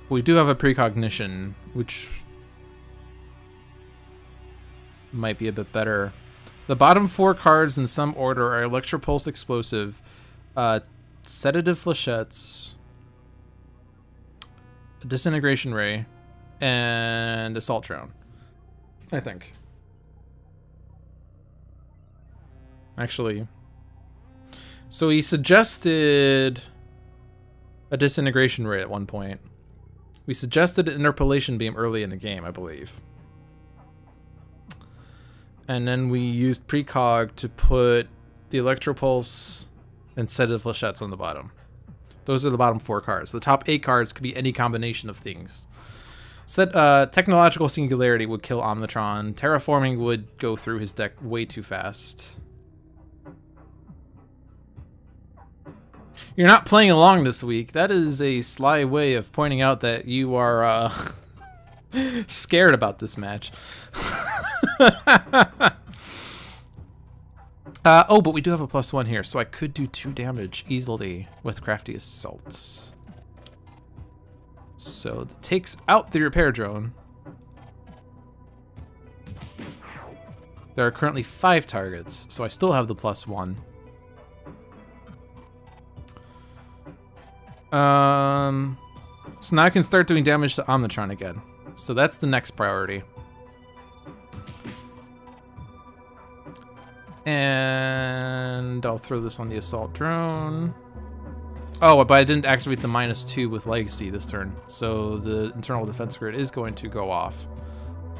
We do have a precognition, which might be a bit better. The bottom 4 cards in some order are Electropulse Explosive, Sedative Flechettes, Disintegration Ray, and Assault Drone, I think. Actually, so he suggested a Disintegration Ray at one point. We suggested an Interpolation Beam early in the game, I believe. And then we used Precog to put the Electropulse and Sedative Flechettes on the bottom. Those are the bottom 4 cards. The top 8 cards could be any combination of things. Technological Singularity would kill Omnitron. Terraforming would go through his deck way too fast. You're not playing along this week. That is a sly way of pointing out that you are scared about this match. Oh, but we do have a +1 here, so I could do 2 damage easily with Crafty Assault. So that takes out the Repair Drone. There are currently 5 targets, so I still have the +1. So now I can start doing damage to Omnitron again. So that's the next priority. And I'll throw this on the Assault Drone. Oh, but I didn't activate the -2 with Legacy this turn. So the Internal Defense Grid is going to go off.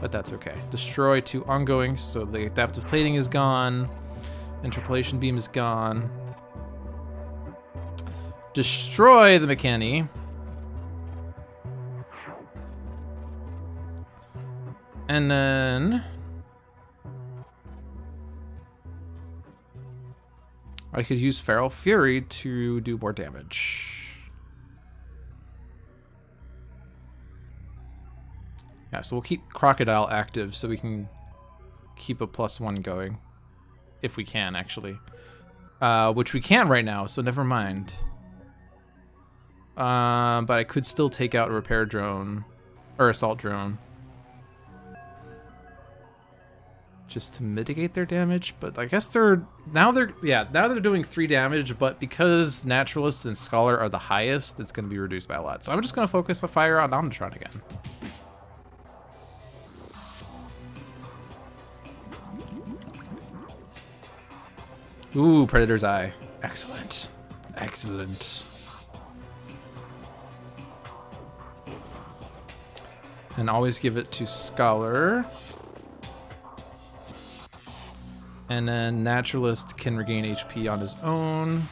But that's okay. Destroy 2 ongoing, so the Adaptive Plating is gone. Interpolation Beam is gone. Destroy the Mechani. And then I could use Feral Fury to do more damage. Yeah, so we'll keep Crocodile active so we can keep a +1 going. If we can, actually. Which we can right now, so never mind. But I could still take out a Repair Drone, or Assault Drone. Just to mitigate their damage, but I guess now they're doing 3 damage, but because Naturalist and Scholar are the highest, it's going to be reduced by a lot. So I'm just going to focus the fire on Omnitron again. Ooh, Predator's Eye. Excellent. Excellent. And always give it to Scholar. And then Naturalist can regain HP on his own.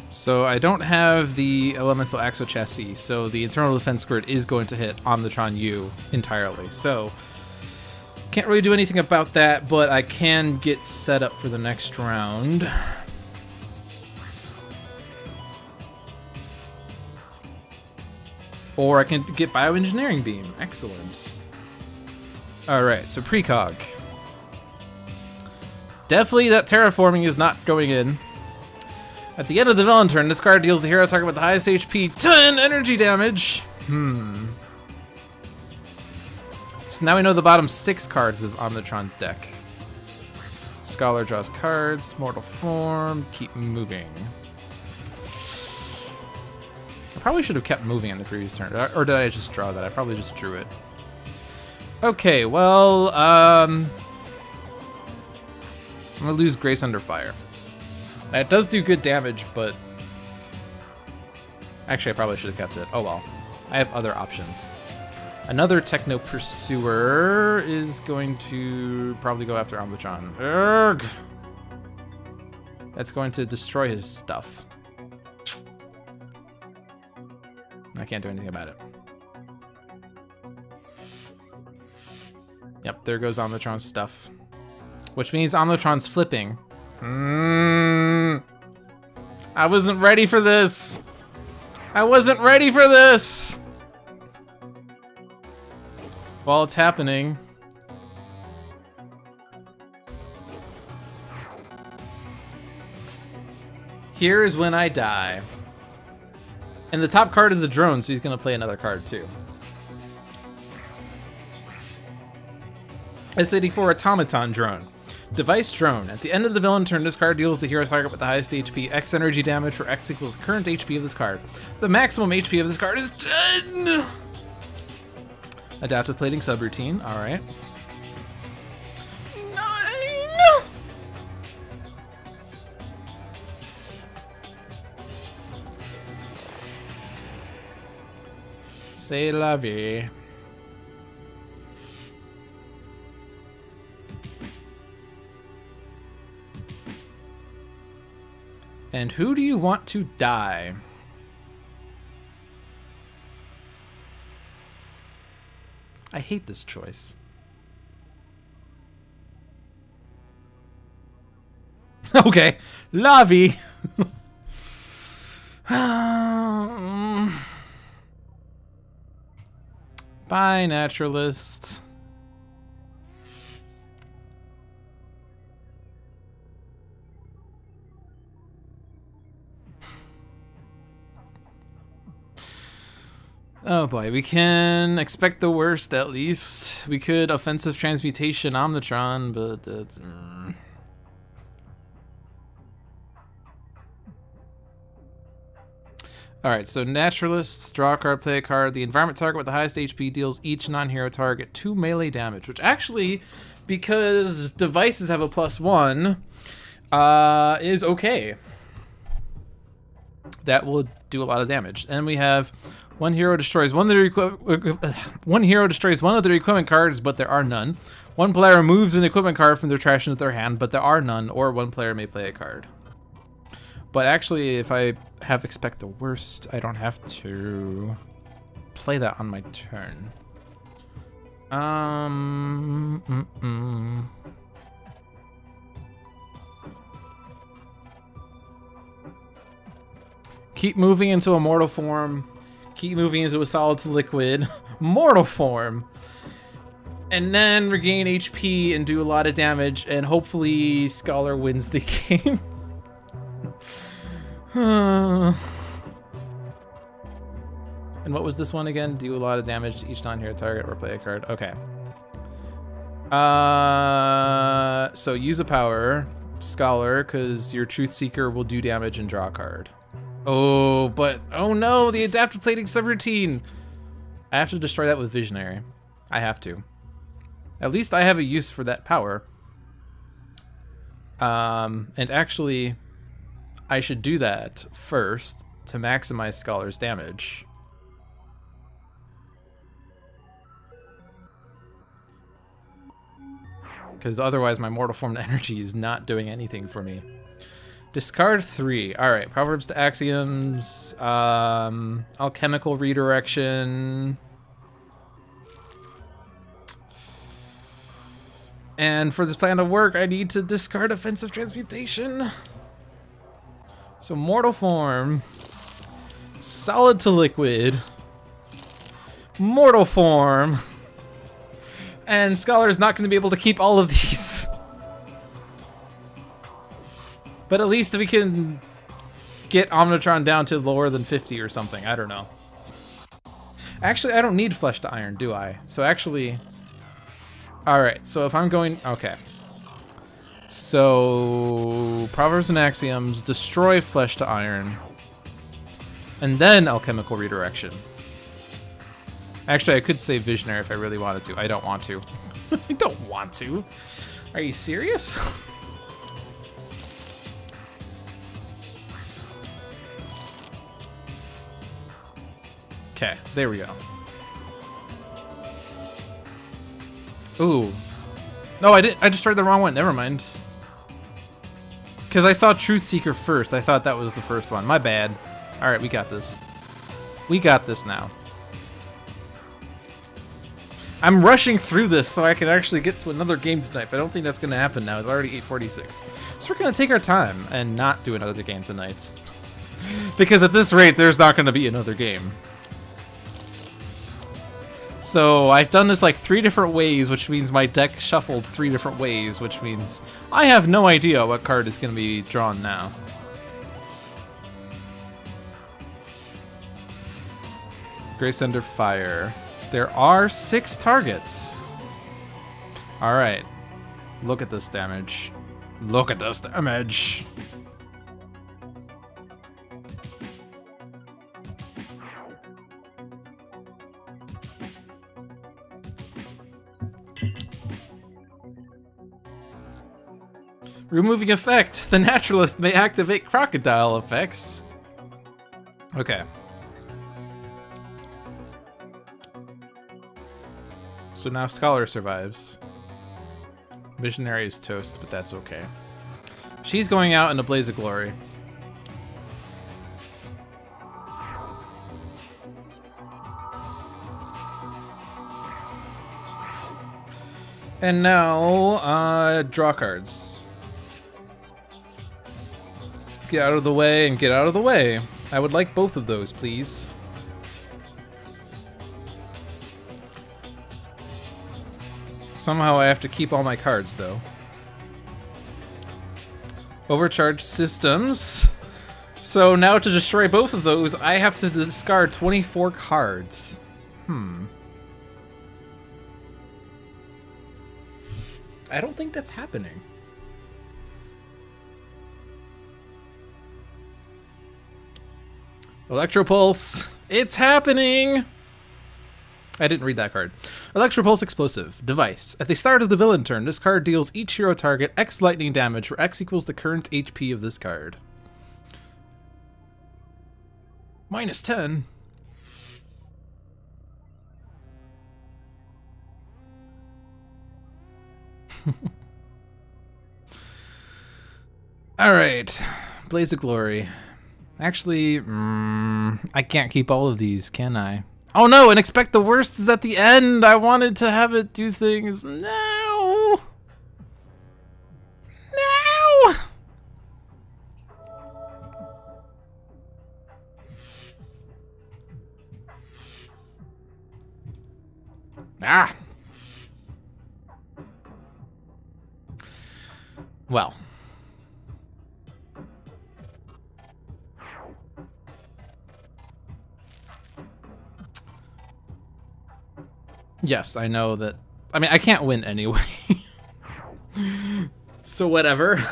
So I don't have the Elemental Axo Chassis, so the Internal Defense Grid is going to hit Omnitron-U entirely. So can't really do anything about that, but I can get set up for the next round. Or I can get Bioengineering Beam. Excellent. Alright, so Precog. Definitely that Terraforming is not going in. At the end of the villain turn, this card deals the hero target with the highest HP 10 energy damage. So now we know the bottom 6 cards of Omnitron's deck. Scholar draws cards, Mortal Form, keep moving. I probably should have kept moving on the previous turn, or did I just draw that? I probably just drew it. I'm gonna lose Grace Under Fire. That does do good damage, but... Actually, I probably should have kept it. Oh well. I have other options. Another Techno Pursuer is going to probably go after Omnitron. Urgh! That's going to destroy his stuff. I can't do anything about it. Yep, there goes Omnitron's stuff. Which means Omnitron's flipping. I wasn't ready for this! I wasn't ready for this! While it's happening... Here is when I die. And the top card is a drone, so he's gonna play another card too. S84 Automaton Drone. Device Drone. At the end of the villain turn, this card deals the hero target with the highest HP X energy damage, where X equals the current HP of this card. The maximum HP of this card is 10! Adaptive Plating Subroutine, alright. 9! C'est la vie. And who do you want to die? I hate this choice. Okay, Lavi. Bye, Naturalist. Oh boy, we can expect the worst at least. We could offensive transmutation Omnitron, but that's... Alright, so Naturalists, draw a card, play a card. The environment target with the highest HP deals each non-hero target 2 melee damage, which actually, because devices have a +1, is okay. That will do a lot of damage. And we have one hero destroys one of their equipment cards, but there are none. One player removes an equipment card from their trash into their hand, but there are none, or one player may play a card. But actually, if I have expect the worst, I don't have to play that on my turn. Keep moving into a mortal form. Keep moving into a solid to liquid. Mortal form. And then regain HP and do a lot of damage, and hopefully Scholar wins the game. And what was this one again? Do a lot of damage to each non-hero target or play a card. Okay. So use a power, Scholar, because your Truth Seeker will do damage and draw a card. Oh, but oh no, the adaptive plating subroutine. I have to destroy that with Visionary. I have to. At least I have a use for that power. And actually, I should do that first to maximize Scholar's damage. Because otherwise my Mortal Form energy is not doing anything for me. Discard 3. Alright, Proverbs to Axioms. Alchemical Redirection. And for this plan to work, I need to discard Offensive Transmutation. So Mortal Form, Solid to Liquid, Mortal Form, and Scholar is not going to be able to keep all of these. But at least we can get Omnitron down to lower than 50 or something, I don't know. Actually, I don't need Flesh to Iron, do I? So actually, alright, so if I'm going, okay. So, Proverbs and Axioms, destroy Flesh to Iron, and then Alchemical Redirection. Actually, I could say Visionary if I really wanted to. I don't want to. I don't want to. Are you serious? Okay, there we go. Ooh. No, I didn't. I just tried the wrong one. Never mind. Because I saw Truth Seeker first. I thought that was the first one. My bad. Alright, we got this. We got this now. I'm rushing through this so I can actually get to another game tonight, but I don't think that's going to happen now. It's already 8:46. So we're going to take our time and not do another game tonight. Because at this rate, there's not going to be another game. So I've done this like 3 different ways, which means my deck shuffled 3 different ways, which means I have no idea what card is going to be drawn now. Grace Under Fire. There are 6 targets. Alright. Look at this damage. Look at this damage. Removing effect. The Naturalist may activate crocodile effects. Okay. So now Scholar survives. Visionary is toast, but that's okay. She's going out in a blaze of glory. And now, draw cards. Get out of the way and get out of the way. I would like both of those, please. Somehow I have to keep all my cards, though. Overcharged systems. So now to destroy both of those, I have to discard 24 cards. I don't think that's happening. Electropulse. It's happening! I didn't read that card. Electropulse Explosive. Device. At the start of the villain turn, this card deals each hero target X lightning damage, where X equals the current HP of this card. Minus 10? Alright. Blaze of Glory. Actually, I can't keep all of these, can I? Oh no, and expect the worst is at the end! I wanted to have it do things. No! No! Ah! Well. Yes, I know that. I mean, I can't win anyway. So whatever.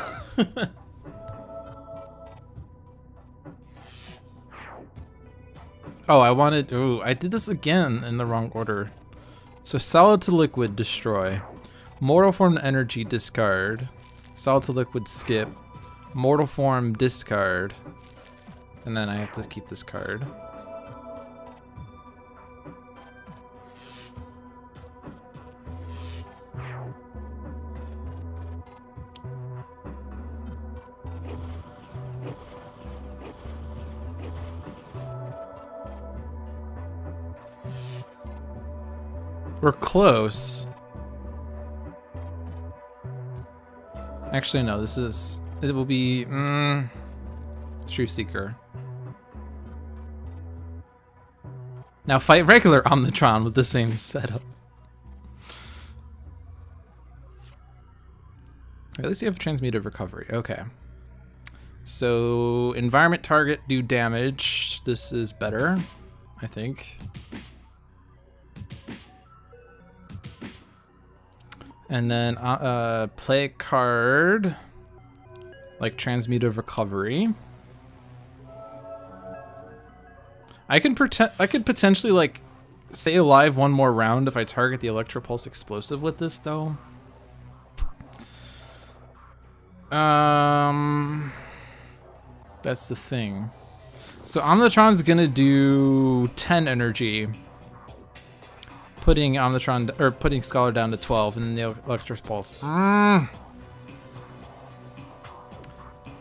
Oh, I wanted. Ooh, I did this again in the wrong order. So solid to liquid, destroy. Mortal form energy, discard. Solid to liquid, skip. Mortal form, discard. And then I have to keep this card. We're close. Actually, no, this is... It will be... Truth Seeker. Now fight regular Omnitron with the same setup. At least you have Transmutive Recovery. Okay. So, environment target, do damage. This is better, I think. And then play a card like Transmutive Recovery. I could potentially like stay alive one more round if I target the Electropulse Explosive with this, though. That's the thing. So Omnitron's gonna do 10 energy, putting Omnitron or putting Scholar down to 12, and then the Electric Pulse. All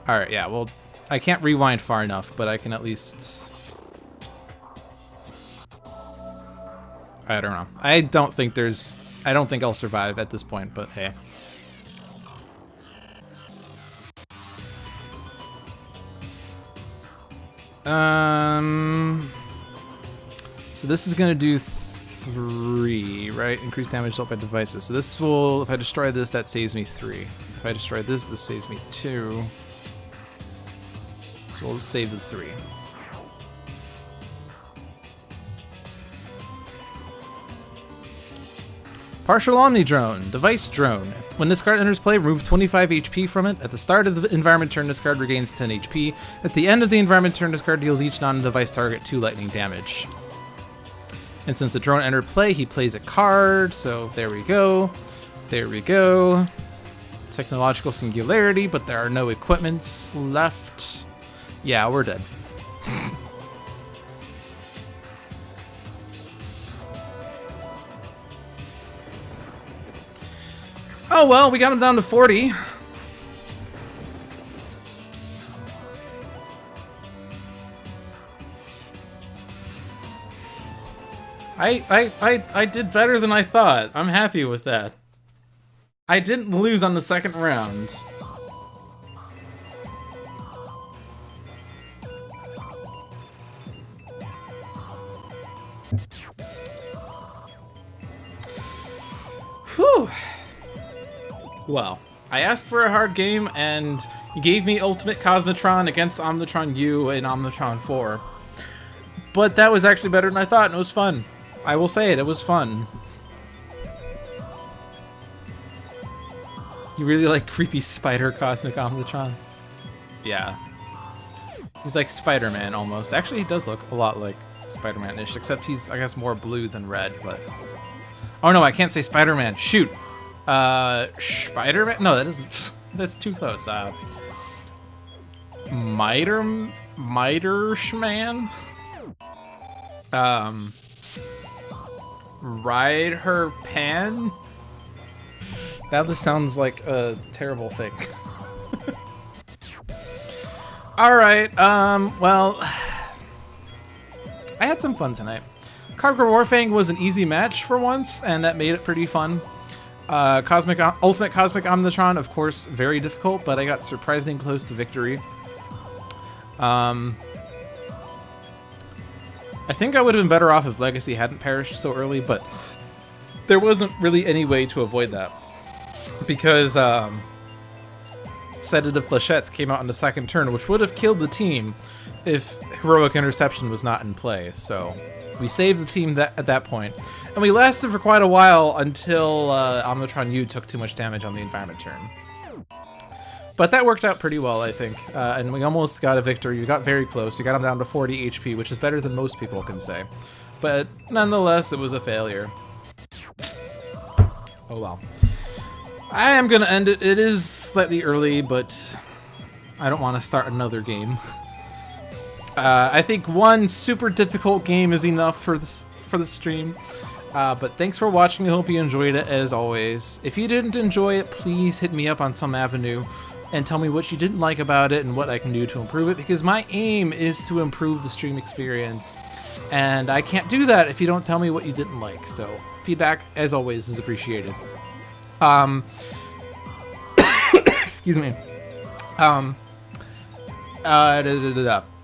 right, yeah. Well, I can't rewind far enough, but I can at least. I don't know. I don't think I'll survive at this point, but hey. So this is gonna do 3, right? Increased damage dealt by devices. So this will, if I destroy this, that saves me 3. If I destroy this, this saves me 2. So we'll save the 3. Partial Omni Drone, Device Drone. When this card enters play, remove 25 HP from it. At the start of the environment turn, this card regains 10 HP. At the end of the environment turn, this card deals each non-device target 2 lightning damage. And since the drone entered play, he plays a card. So there we go. There we go. Technological Singularity, but there are no equipments left. Yeah, we're dead. Oh well, we got him down to 40. I did better than I thought. I'm happy with that. I didn't lose on the second round. Whew. Well, I asked for a hard game, and you gave me Ultimate Cosmotron against Omnitron-U and Omnitron-4. But that was actually better than I thought, and it was fun. I will say it was fun. You really like creepy spider Cosmic Omnitron? Yeah. He's like Spider-Man, almost. Actually, he does look a lot like Spider-Man-ish, except he's, I guess, more blue than red, but... Oh no, I can't say Spider-Man. Shoot! Spider-Man? No, that isn't. That's too close. Mitershman? Ride her pan? That just sounds like a terrible thing. Alright, well... I had some fun tonight. Kaargra Warfang was an easy match for once, and that made it pretty fun. Ultimate Cosmic Omnitron, of course, very difficult, but I got surprisingly close to victory. I think I would have been better off if Legacy hadn't perished so early, but there wasn't really any way to avoid that. Because Sedative Flechettes came out in the second turn, which would have killed the team if Heroic Interception was not in play. So we saved the team at that point. And we lasted for quite a while until Omnitron-U took too much damage on the environment turn. But that worked out pretty well, I think. And we almost got a victory. We got very close. We got him down to 40 HP, which is better than most people can say. But nonetheless, it was a failure. Oh well. I am going to end it. It is slightly early, but I don't want to start another game. I think one super difficult game is enough for the stream. But thanks for watching. I hope you enjoyed it, as always. If you didn't enjoy it, please hit me up on some avenue and tell me what you didn't like about it and what I can do to improve it, because my aim is to improve the stream experience. And I can't do that if you don't tell me what you didn't like. So feedback, as always, is appreciated. Excuse me.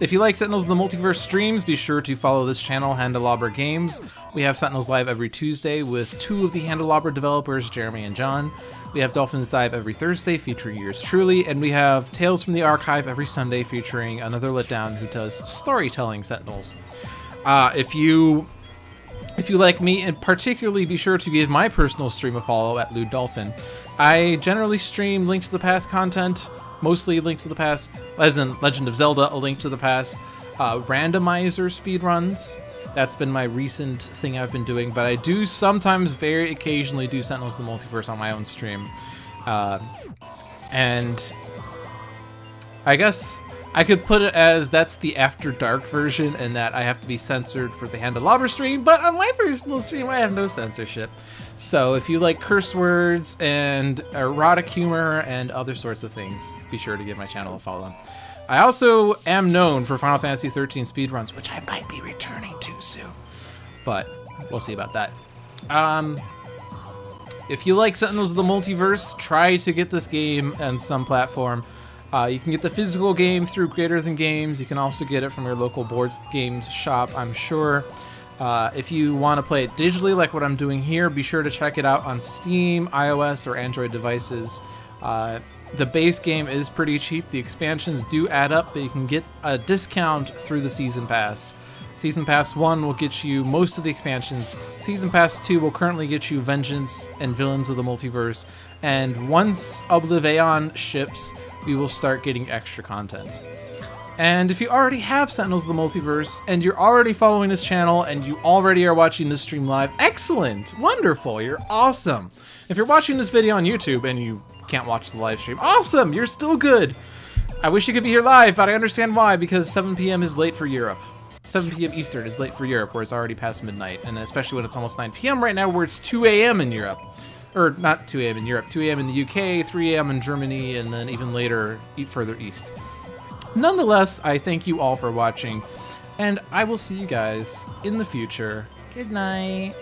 If you like Sentinels of the Multiverse streams, be sure to follow this channel, Handelabra Games. We have Sentinels live every Tuesday with 2 of the Handelabra developers, Jeremy and John. We have Dolphins live every Thursday featuring yours truly, and we have Tales from the Archive every Sunday featuring another letdown who does storytelling Sentinels. If you like me, and particularly be sure to give my personal stream a follow at Lewd Dolphin. I generally stream Link to the Past content, mostly Link to the Past, as in Legend of Zelda, A Link to the Past, randomizer speedruns. That's been my recent thing I've been doing, but I do sometimes, very occasionally, do Sentinels of the Multiverse on my own stream. And I guess I could put it as that's the After Dark version and that I have to be censored for the Handelabra stream, but on my personal stream I have no censorship. So if you like curse words and erotic humor and other sorts of things, be sure to give my channel a follow. I also am known for Final Fantasy 13 speedruns, which I might be returning to soon, but we'll see about that. If you like Sentinels of the Multiverse, try to get this game on some platform. You can get the physical game through Greater Than Games. You can also get it from your local board games shop, I'm sure. If you want to play it digitally like what I'm doing here, be sure to check it out on Steam, iOS, or Android devices. The base game is pretty cheap. The expansions do add up, but you can get a discount through the Season Pass. Season Pass 1 will get you most of the expansions. Season Pass 2 will currently get you Vengeance and Villains of the Multiverse. And once Oblivion ships, we will start getting extra content. And if you already have Sentinels of the Multiverse, and you're already following this channel, and you already are watching this stream live, excellent! Wonderful! You're awesome! If you're watching this video on YouTube and you can't watch the live stream, awesome! You're still good! I wish you could be here live, but I understand why, because 7 p.m. is late for Europe. 7 p.m. Eastern is late for Europe, where it's already past midnight, and especially when it's almost 9 p.m. right now, where it's 2 a.m. in Europe. Or not 2 a.m. in Europe, 2 a.m. in the UK, 3 a.m. in Germany, and then even later, further east. Nonetheless, I thank you all for watching, and I will see you guys in the future. Good night.